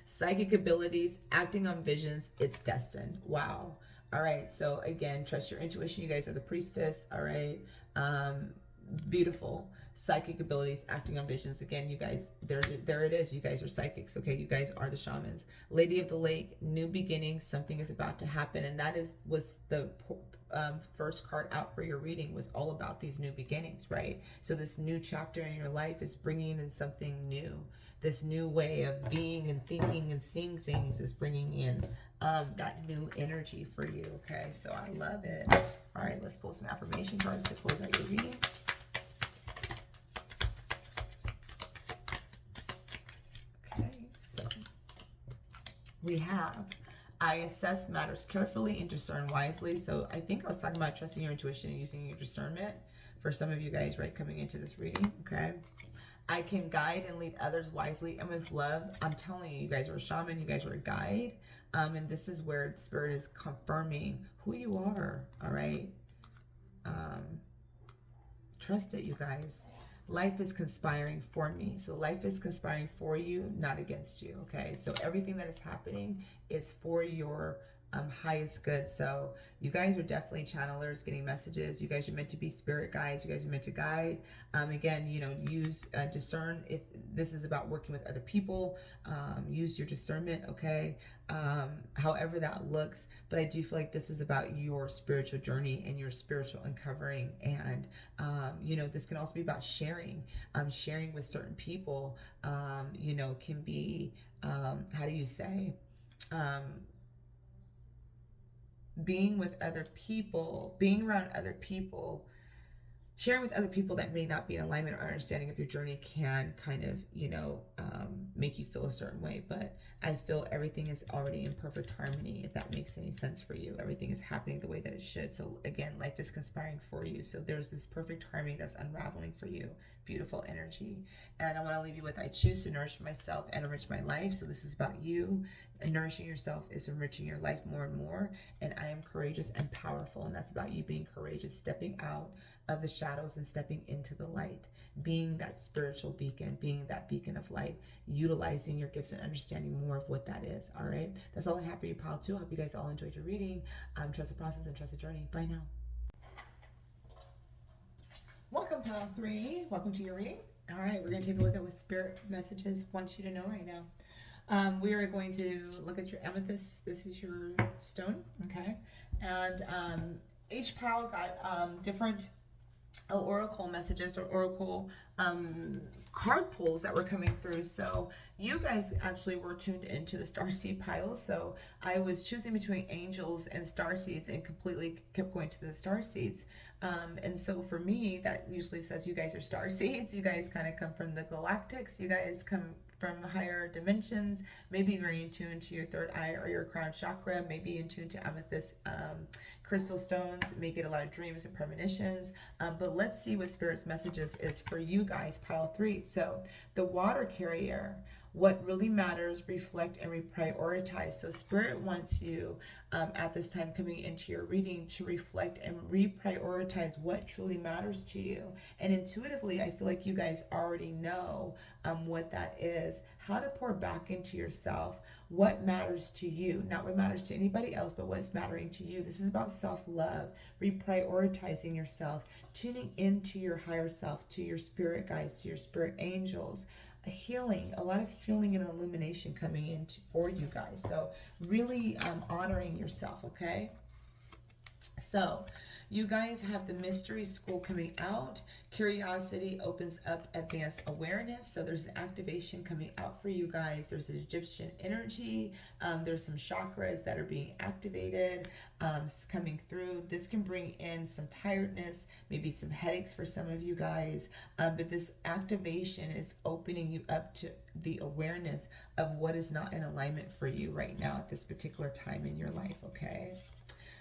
psychic abilities, acting on visions, it's destined. Wow. All right, so again, trust your intuition. You guys are the Priestess. All right, beautiful. Psychic abilities, acting on visions. Again, you guys, there it is. You guys are psychics, okay? You guys are the shamans. Lady of the Lake, new beginnings. Something is about to happen, and that was the first card out for your reading, was all about these new beginnings, right? So this new chapter in your life is bringing in something new. This new way of being and thinking and seeing things is bringing in that new energy for you, okay? So I love it. All right, let's pull some affirmation cards to close out your reading. We have, I assess matters carefully and discern wisely. So I think I was talking about trusting your intuition and using your discernment for some of you guys, right, coming into this reading, okay? I can guide and lead others wisely and with love. I'm telling you, you guys are a shaman, you guys are a guide, and this is where Spirit is confirming who you are, all right? Trust it, you guys. Life is conspiring for me. So life is conspiring for you, not against you, okay? So everything that is happening is for your highest good. So you guys are definitely channelers, getting messages. You guys are meant to be spirit guides. You guys are meant to guide. Again, you know, use, discern if this is about working with other people. Use your discernment, okay? However that looks. But I do feel like this is about your spiritual journey and your spiritual uncovering. And, you know, this can also be about sharing. Sharing with certain people, you know, can be, how do you say, being with other people, being around other people, sharing with other people that may not be in alignment or understanding of your journey can kind of, you know, make you feel a certain way. But I feel everything is already in perfect harmony, if that makes any sense for you. Everything is happening the way that it should. So again, life is conspiring for you. So there's this perfect harmony that's unraveling for you. Beautiful energy. And I want to leave you with, I choose to nourish myself and enrich my life. So this is about you. And nourishing yourself is enriching your life more and more. And I am courageous and powerful. And that's about you being courageous, stepping out, of the shadows and stepping into the light, being that spiritual beacon, being that beacon of light, utilizing your gifts and understanding more of what that is. All right, that's all I have for you, pile 2. I hope you guys all enjoyed your reading. Trust the process and trust the journey. Bye now. Welcome, pile 3. Welcome to your reading. All right, we're going to take a look at what spirit messages want you to know right now. We are going to look at your amethyst. This is your stone, okay? And each pile got different oracle messages or oracle card pulls that were coming through. So you guys actually were tuned into the starseed pile. So I was choosing between angels and starseeds and completely kept going to the starseeds. And so for me, that usually says you guys are starseeds. You guys kind of come from the galactics. You guys come from higher dimensions. Maybe you're in tune to your third eye or your crown chakra. Maybe in tune to amethyst crystal stones. May get a lot of dreams and premonitions. But let's see what Spirit's messages is for you guys, pile 3. So the water carrier, what really matters, reflect and reprioritize. So Spirit wants you at this time coming into your reading to reflect and reprioritize what truly matters to you. And intuitively, I feel like you guys already know what that is, how to pour back into yourself, what matters to you, not what matters to anybody else, but what's mattering to you. This is about self-love, reprioritizing yourself, tuning into your higher self, to your spirit guides, to your spirit angels, healing, a lot of healing and illumination coming in for you guys. So really honoring yourself, okay? So you guys have the mystery school coming out. Curiosity opens up advanced awareness. So there's an activation coming out for you guys. There's an Egyptian energy. There's some chakras that are being activated coming through. This can bring in some tiredness, maybe some headaches for some of you guys. But this activation is opening you up to the awareness of what is not in alignment for you right now at this particular time in your life, okay?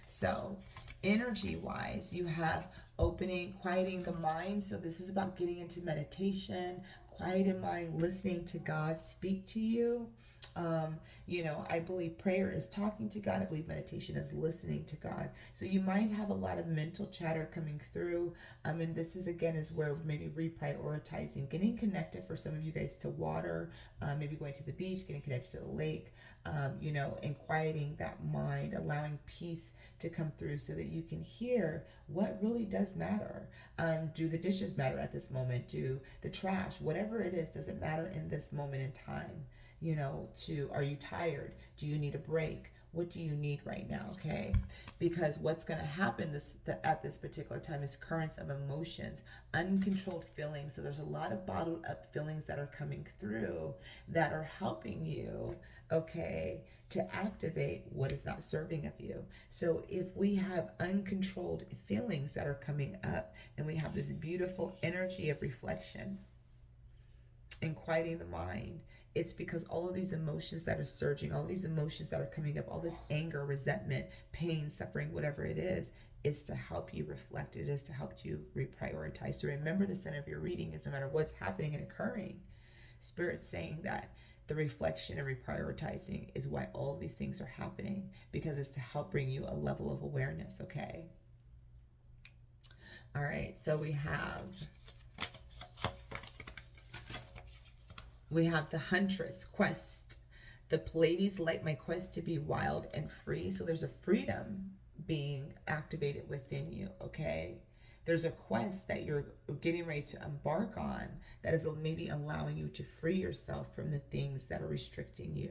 So energy wise, you have opening, quieting the mind. So this is about getting into meditation, quiet mind, listening to God speak to you. I believe prayer is talking to God. I believe meditation is listening to God. So you might have a lot of mental chatter coming through. And this is where maybe reprioritizing, getting connected for some of you guys to water, maybe going to the beach, getting connected to the lake, and quieting that mind, allowing peace to come through so that you can hear what really does matter. Do the dishes matter at this moment? Do the trash, whatever it is, does it matter in this moment in time? Are you tired? Do you need a break? What do you need right now, okay? Because what's going to happen at this particular time is currents of emotions, uncontrolled feelings. So there's a lot of bottled up feelings that are coming through that are helping you, okay, to activate what is not serving of you. So if we have uncontrolled feelings that are coming up and we have this beautiful energy of reflection and quieting the mind, it's because all of these emotions that are surging, all these emotions that are coming up, all this anger, resentment, pain, suffering, whatever it is to help you reflect. It is to help you reprioritize. So remember, the center of your reading is no matter what's happening and occurring, Spirit's saying that the reflection and reprioritizing is why all of these things are happening, because it's to help bring you a level of awareness, okay? All right, so we have the Huntress quest. The Pleiades light my quest to be wild and free. So there's a freedom being activated within you, okay? There's a quest that you're getting ready to embark on that is maybe allowing you to free yourself from the things that are restricting you.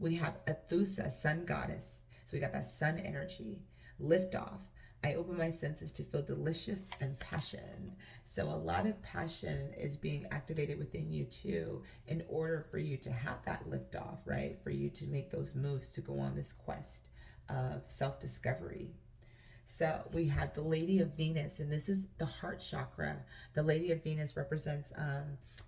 We have Athusa, sun goddess. So we got that sun energy. Liftoff. I open my senses to feel delicious and passion. So a lot of passion is being activated within you too, in order for you to have that liftoff, right? For you to make those moves to go on this quest of self-discovery. So we have the Lady of Venus, and this is the heart chakra. The Lady of Venus represents,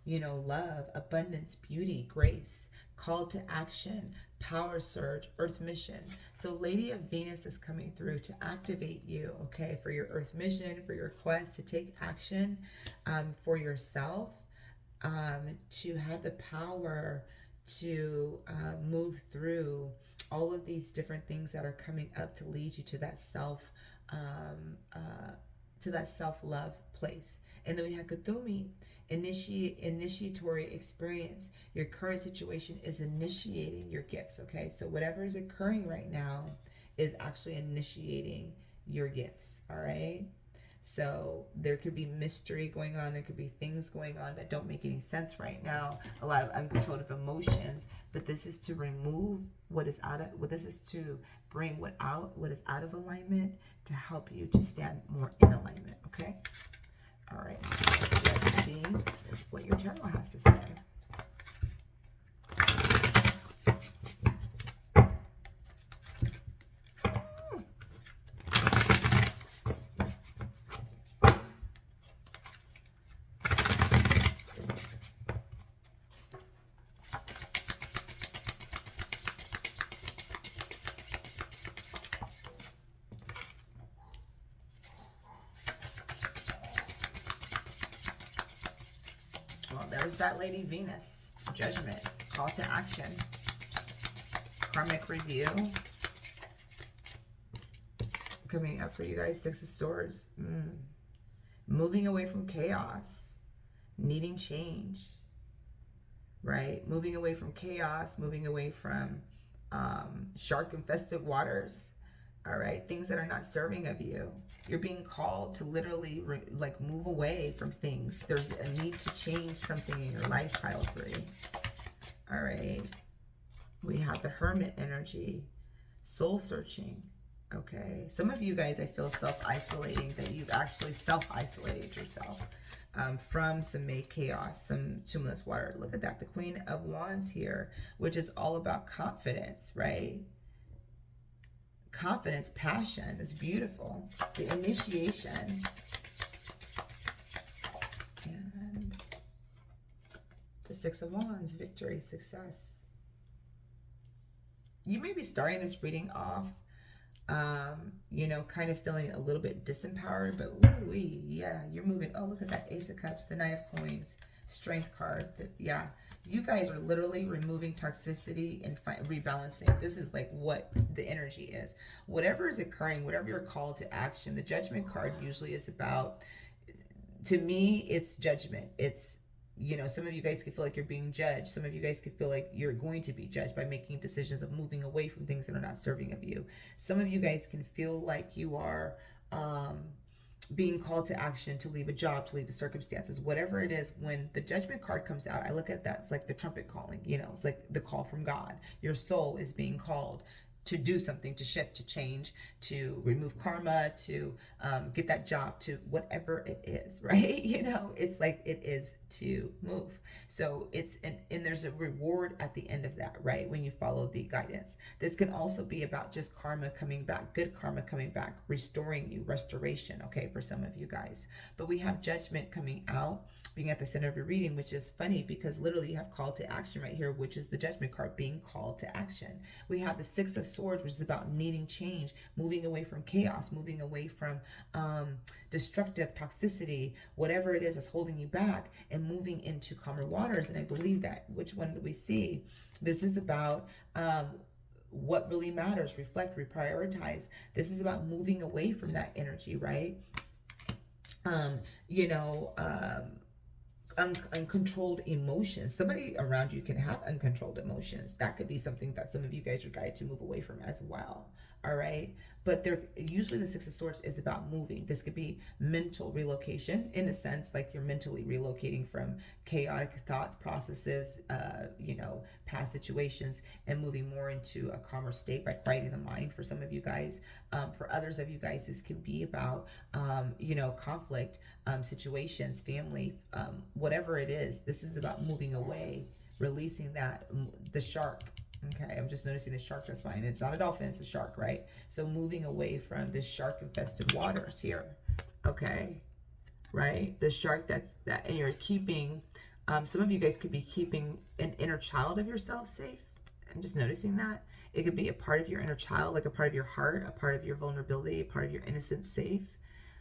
love, abundance, beauty, grace, call to action, power surge, earth mission. So Lady of Venus is coming through to activate you, okay, for your earth mission, for your quest, to take action for yourself, to have the power to move through all of these different things that are coming up to lead you to that self to that self-love place. And then we have Kuthumi, initiatory experience. Your current situation is initiating your gifts, okay? So whatever is occurring right now is actually initiating your gifts, all right? So there could be mystery going on. There could be things going on that don't make any sense right now. A lot of uncontrolled emotions. But this is to remove what is out of, well, this is to bring what is out of alignment, to help you to stand more in alignment, okay? All right. Let's see what your tarot has to say. There's that Lady Venus. Judgment. Call to action. Karmic review. Coming up for you guys. Six of Swords. Moving away from chaos. Needing change. Right? Moving away from chaos. Moving away from shark-infested waters. All right? Things that are not serving of you. You're being called to literally move away from things. There's a need to change something in your life, pile 3. All right. We have the Hermit energy. Soul searching. Okay. Some of you guys, I feel self-isolating, that you've actually self-isolated yourself from some chaos, some tumultuous water. Look at that. The Queen of Wands here, which is all about confidence, right? Confidence, passion is beautiful. The initiation. And the Six of Wands, victory, success. You may be starting this reading off, kind of feeling a little bit disempowered, but ooh-wee, yeah, you're moving. Oh, look at that Ace of Cups, the Knight of Coins, Strength card. Yeah. You guys are literally removing toxicity and rebalancing. This is like what the energy is. Whatever is occurring, whatever you're called to action, the Judgment card usually is about, to me, it's judgment. It's, some of you guys could feel like you're being judged. Some of you guys could feel like you're going to be judged by making decisions of moving away from things that are not serving of you. Some of you guys can feel like you are being called to action, to leave a job, to leave the circumstances, whatever it is. When the Judgment card comes out, I look at that, it's like the trumpet calling, it's like the call from God. Your soul is being called to do something, to shift, to change, to remove karma, to get that job, to whatever it is, right? It's like it is to move. So it's, and there's a reward at the end of that, right? When you follow the guidance. This can also be about just karma coming back, good karma coming back, restoring you, restoration, okay, for some of you guys. But we have Judgment coming out, being at the center of your reading, which is funny because literally you have call to action right here, which is the Judgment card, being called to action. We have the Six of Swords, which is about needing change, moving away from chaos, moving away from destructive toxicity, whatever it is that's holding you back, and moving into calmer waters. And I believe that, which one do we see? This is about what really matters, reflect, reprioritize. This is about moving away from that energy, right? Uncontrolled emotions. Somebody around you can have uncontrolled emotions. That could be something that some of you guys are guided to move away from as well. All right. But usually the Six of Swords is about moving. This could be mental relocation, in a sense, like you're mentally relocating from chaotic thoughts, processes, past situations, and moving more into a calmer state by quieting the mind for some of you guys. For others of you guys, this can be about, conflict, situations, family, whatever it is. This is about moving away, releasing that, the shark. Okay, I'm just noticing the shark, that's fine. It's not a dolphin, it's a shark, right? So moving away from this shark-infested waters here, okay? Right? The shark that and you're keeping, some of you guys could be keeping an inner child of yourself safe. I'm just noticing that. It could be a part of your inner child, like a part of your heart, a part of your vulnerability, a part of your innocence safe.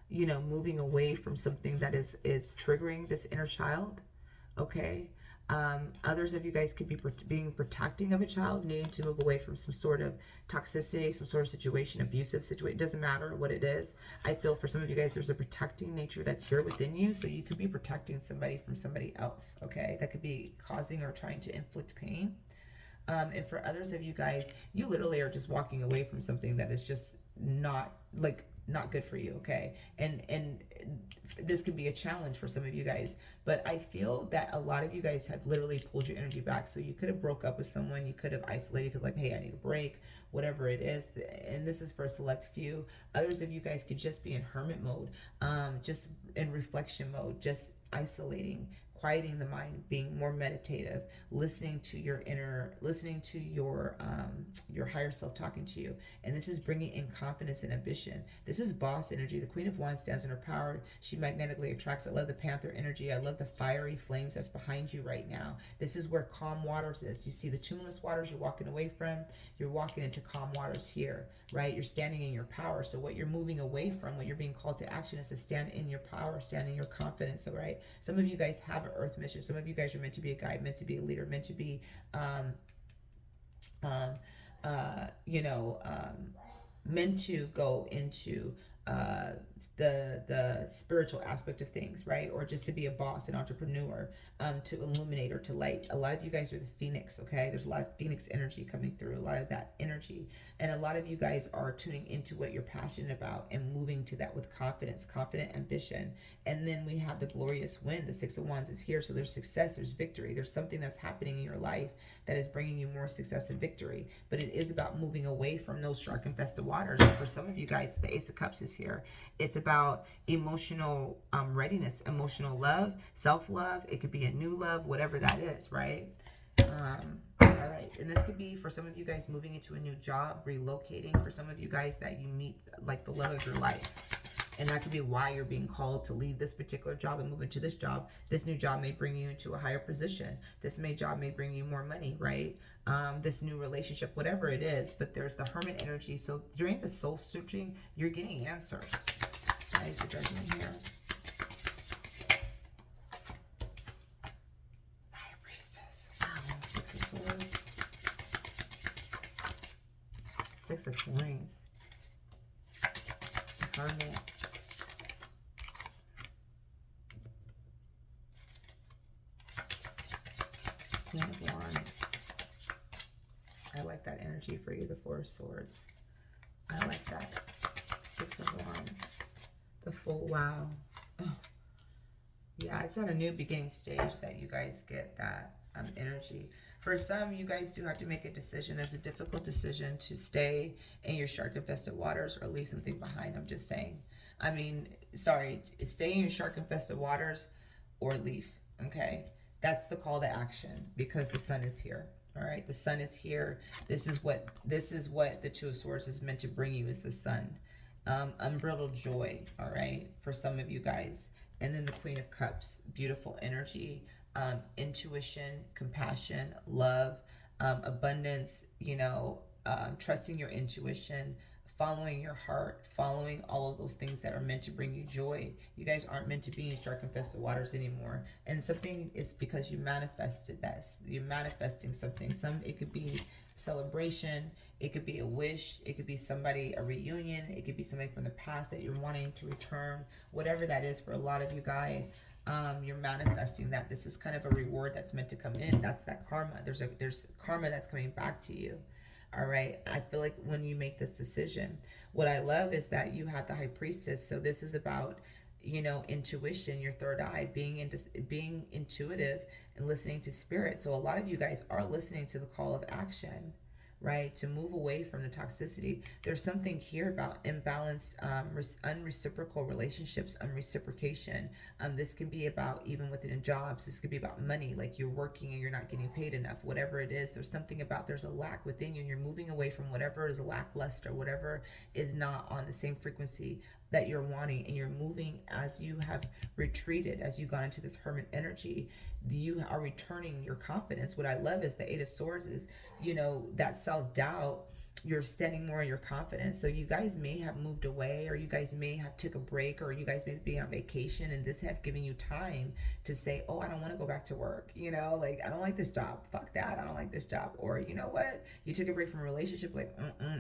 Moving away from something that is triggering this inner child, okay? Others of you guys could be being protecting of a child, needing to move away from some sort of toxicity, some sort of situation, abusive situation. It doesn't matter what it is. I feel for some of you guys, there's a protecting nature that's here within you. So you could be protecting somebody from somebody else, okay? That could be causing or trying to inflict pain. And for others of you guys, you literally are just walking away from something that is just not good for you, okay? And this could be a challenge for some of you guys, but I feel that a lot of you guys have literally pulled your energy back. So you could have broke up with someone, you could have isolated, because like, hey, I need a break, whatever it is. And this is for a select few. Others of you guys could just be in hermit mode, just in reflection mode, just isolating, quieting the mind, being more meditative, listening to your higher self talking to you. And this is bringing in confidence and ambition. This is boss energy. The Queen of Wands stands in her power. She magnetically attracts. I love the Panther energy. I love the fiery flames that's behind you right now. This is where calm waters is. You see the tumultuous waters you're walking away from. You're walking into calm waters here, right? You're standing in your power. So what you're moving away from, what you're being called to action, is to stand in your power, stand in your confidence, all right? Some of you guys have an earth mission. Some of you guys are meant to be a guide, meant to be a leader, meant to be meant to go into the spiritual aspect of things, right? Or just to be a boss, an entrepreneur, to illuminate or to light. A lot of you guys are the phoenix, okay? There's a lot of phoenix energy coming through, a lot of that energy. And a lot of you guys are tuning into what you're passionate about and moving to that with confidence, confident ambition. And then we have the glorious wind. The Six of Wands is here. So there's success, there's victory. There's something that's happening in your life that is bringing you more success and victory. But it is about moving away from those shark-infested waters. And for some of you guys, the Ace of Cups is here. It's about emotional readiness, emotional love, self-love. It could be a new love, whatever that is, right? All right. And this could be for some of you guys moving into a new job, relocating. For some of you guys that you meet like the love of your life. And that could be why you're being called to leave this particular job and move into this job. This new job may bring you into a higher position. This job may bring you more money, right? This new relationship, whatever it is. But there's the Hermit energy. So during the soul searching, you're getting answers. Nice judgment here. High Priestess. Wow, Six of Swords. Six of Coins. Hermit. Queen of Wands. I like that energy for you, the Four of Swords. I like that. Six of Wands. The full, wow. Oh. Yeah, it's at a new beginning stage that you guys get that energy. For some, you guys do have to make a decision. There's a difficult decision to stay in your shark-infested waters or leave something behind. I'm just saying. I mean, sorry, stay in your shark-infested waters or leave, okay? That's the call to action because the sun is here. All right, the sun is here. This is what the Two of Swords is meant to bring you, is the sun. Unbridled joy, all right, for some of you guys. And then the Queen of Cups, beautiful energy, intuition, compassion, love, abundance, trusting your intuition, following your heart, following all of those things that are meant to bring you joy. You guys aren't meant to be in shark-infested waters anymore. And something is because you manifested that. You're manifesting something. It could be celebration. It could be a wish. It could be a reunion. It could be somebody from the past that you're wanting to return. Whatever that is for a lot of you guys, you're manifesting that. This is kind of a reward that's meant to come in. That's that karma. There's karma that's coming back to you. All right. I feel like when you make this decision, what I love is that you have the High Priestess. So this is about, intuition, your third eye, being intuitive and listening to spirit. So a lot of you guys are listening to the call of action, right? To move away from the toxicity. There's something here about imbalanced, unreciprocal relationships, unreciprocation. This can be about even within jobs. This could be about money, like you're working and you're not getting paid enough, whatever it is. There's something about, there's a lack within you and you're moving away from whatever is lackluster, whatever is not on the same frequency that you're wanting, and you're moving as you have retreated, as you've gone into this Hermit energy. You are returning your confidence. What I love is the Eight of Swords is, that self-doubt you're standing more in your confidence. So you guys may have moved away, or you guys may have took a break, or you guys may be on vacation, and this have given you time to say, oh, I don't want to go back to work. You know, like, I don't like this job. Fuck that. I don't like this job. Or, you know what? You took a break from a relationship. Like,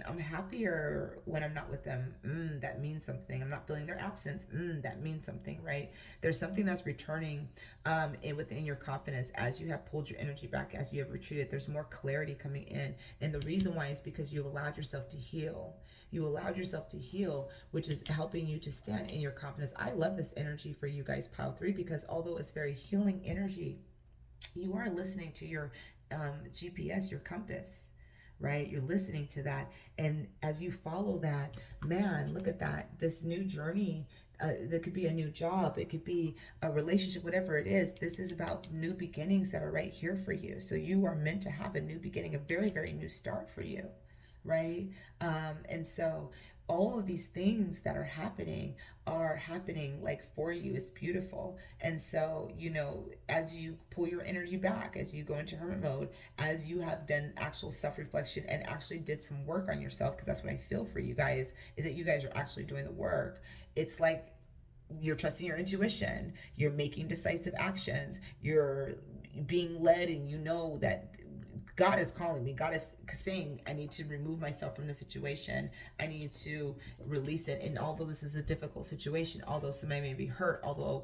I'm happier when I'm not with them. That means something. I'm not feeling their absence. That means something, right? There's something that's returning within your confidence as you have pulled your energy back, as you have retreated. There's more clarity coming in. And the reason why is because you allowed yourself to heal. You allowed yourself to heal, which is helping you to stand in your confidence. I love this energy for you guys, Pile 3, because although it's very healing energy, you are listening to your GPS, your compass, right? You're listening to that. And as you follow that, man, look at that. This new journey, that could be a new job. It could be a relationship, whatever it is. This is about new beginnings that are right here for you. So you are meant to have a new beginning, a very, very new start for you, right? And so all of these things that are happening like for you. Is beautiful. And so, you know, as you pull your energy back, as you go into hermit mode, as you have done actual self-reflection and actually did some work on yourself, because that's what I feel for you guys, is that you guys are actually doing the work. It's like you're trusting your intuition, you're making decisive actions, you're being led, and you know that God is calling me. God is saying, I need to remove myself from the situation. I need to release it. And although this is a difficult situation, although somebody may be hurt, although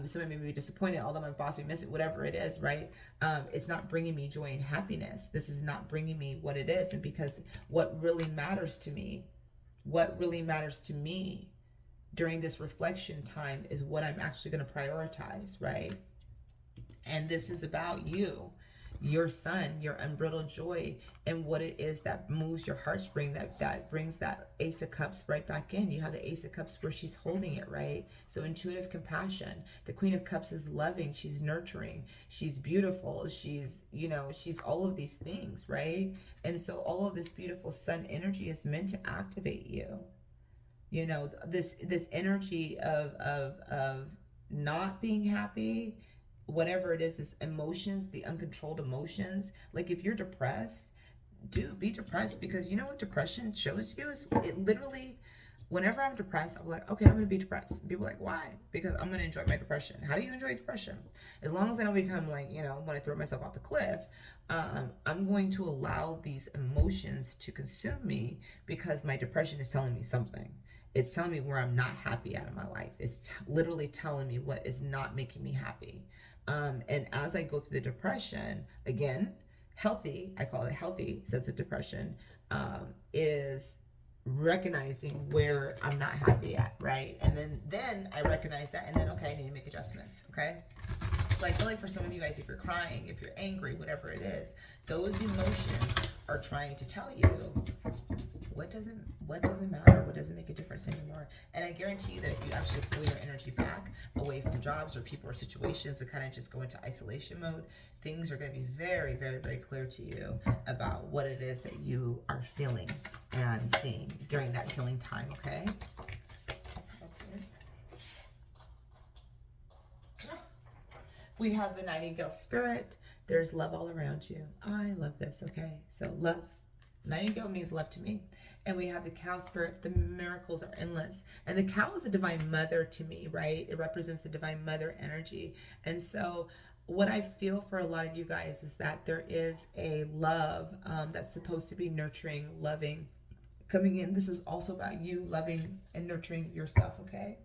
somebody may be disappointed, although my boss may miss it, whatever it is, right? It's not bringing me joy and happiness. This is not bringing me what it is. And because what really matters to me during this reflection time is what I'm actually going to prioritize, right? And this is about you, your sun, your unbridled joy, and what it is that moves your heartstring, that brings that Ace of Cups right back in. You have the Ace of Cups where she's holding it, right? So intuitive compassion. The Queen of Cups is loving, she's nurturing, she's beautiful, she's, you know, she's all of these things, right? And so all of this beautiful sun energy is meant to activate you. You know, this energy of not being happy, whatever it is, this emotions, the uncontrolled emotions. Like if you're depressed, be depressed, because you know what depression shows you is it literally, whenever I'm depressed, I'm like, okay, I'm gonna be depressed. People are like, why? Because I'm gonna enjoy my depression. How do you enjoy depression? As long as I don't become like, you know, when I throw myself off the cliff, I'm going to allow these emotions to consume me, because my depression is telling me something. It's telling me where I'm not happy out of my life. It's literally telling me what is not making me happy. And as I go through the depression, again, healthy, I call it a healthy sense of depression, is recognizing where I'm not happy at, right? And then I recognize that, and then, okay, I need to make adjustments, okay? So I feel like for some of you guys, if you're crying, if you're angry, whatever it is, those emotions are trying to tell you what doesn't matter, what doesn't make a difference anymore. And I guarantee you that if you actually pull your energy back away from jobs or people or situations that kind of just go into isolation mode, things are going to be very, very, very clear to you about what it is that you are feeling and seeing during that healing time, okay? We have the Nightingale Spirit. There's love all around you. I love this, okay? So love. Nightingale means love to me. And we have the Cow Spirit. The miracles are endless. And the cow is a divine mother to me, right? It represents the divine mother energy. And so what I feel for a lot of you guys is that there is a love that's supposed to be nurturing, loving, coming in. This is also about you loving and nurturing yourself, okay?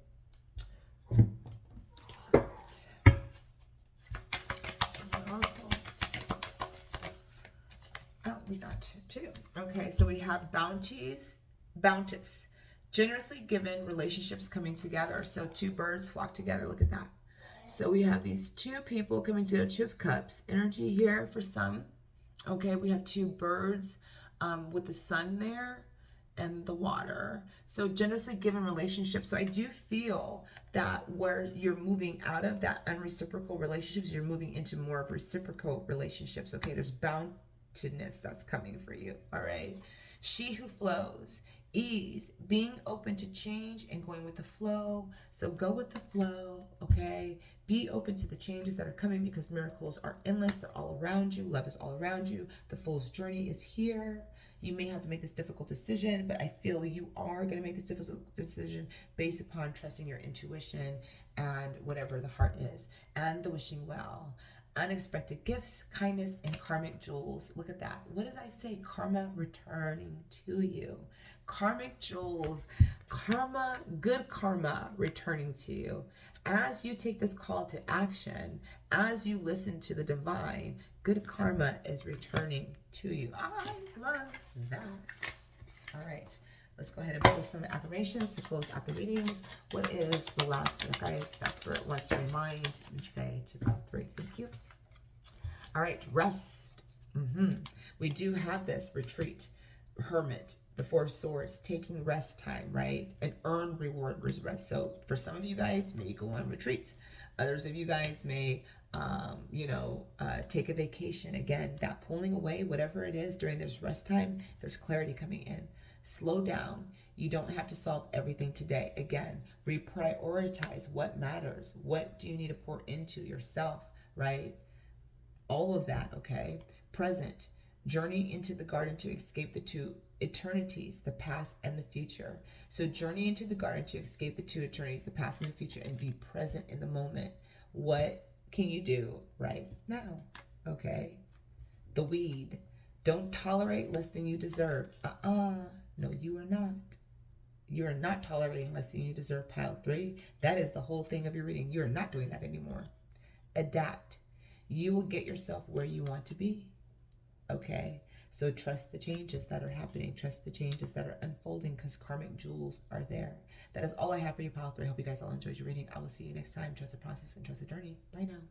We got two. Okay, so we have bounties, generously given, relationships coming together. So two birds flock together. Look at that. So we have these two people coming together, Two of Cups energy here for some. Okay, we have two birds with the sun there and the water. So generously given relationships. So I do feel that where you're moving out of that unreciprocal relationships, you're moving into more of reciprocal relationships. Okay, there's bountiness that's coming for you. All right. She who flows Ease, being open to change and going with the flow. So go with the flow, okay? Be open to the changes that are coming because miracles are endless. They're all around you. Love is all around you. The Fool's journey is here. You may have to make this difficult decision, but I feel you are going to make this difficult decision based upon trusting your intuition and whatever the heart is, and the wishing well. Unexpected gifts, kindness, and karmic jewels. Look at that. What did I say? Karma returning to you. Karmic jewels, karma, good karma returning to you. As you take this call to action, as you listen to the divine, good karma is returning to you. I love that. All right. Let's go ahead and post some affirmations to close out the readings. What is the last one, guys? That Spirit wants to remind and say to the 3. Thank you. All right, rest. We do have this retreat, hermit, the 4 of Swords, taking rest time, right? An earned reward rest. So for some of you guys, may go on retreats. Others of you guys may, take a vacation. Again, that pulling away, whatever it is during this rest time, there's clarity coming in. Slow down. You don't have to solve everything today. Again, reprioritize what matters. What do you need to pour into yourself, right? All of that, okay? Present. Journey into the garden to escape the 2 eternities, the past and the future. So journey into the garden to escape the 2 eternities, the past and the future, and be present in the moment. What can you do right now? Okay? The weed. Don't tolerate less than you deserve. No, you are not. You are not tolerating less than you deserve, pile 3. That is the whole thing of your reading. You are not doing that anymore. Adapt. You will get yourself where you want to be. Okay? So trust the changes that are happening. Trust the changes that are unfolding because karmic jewels are there. That is all I have for you, pile 3. I hope you guys all enjoyed your reading. I will see you next time. Trust the process and trust the journey. Bye now.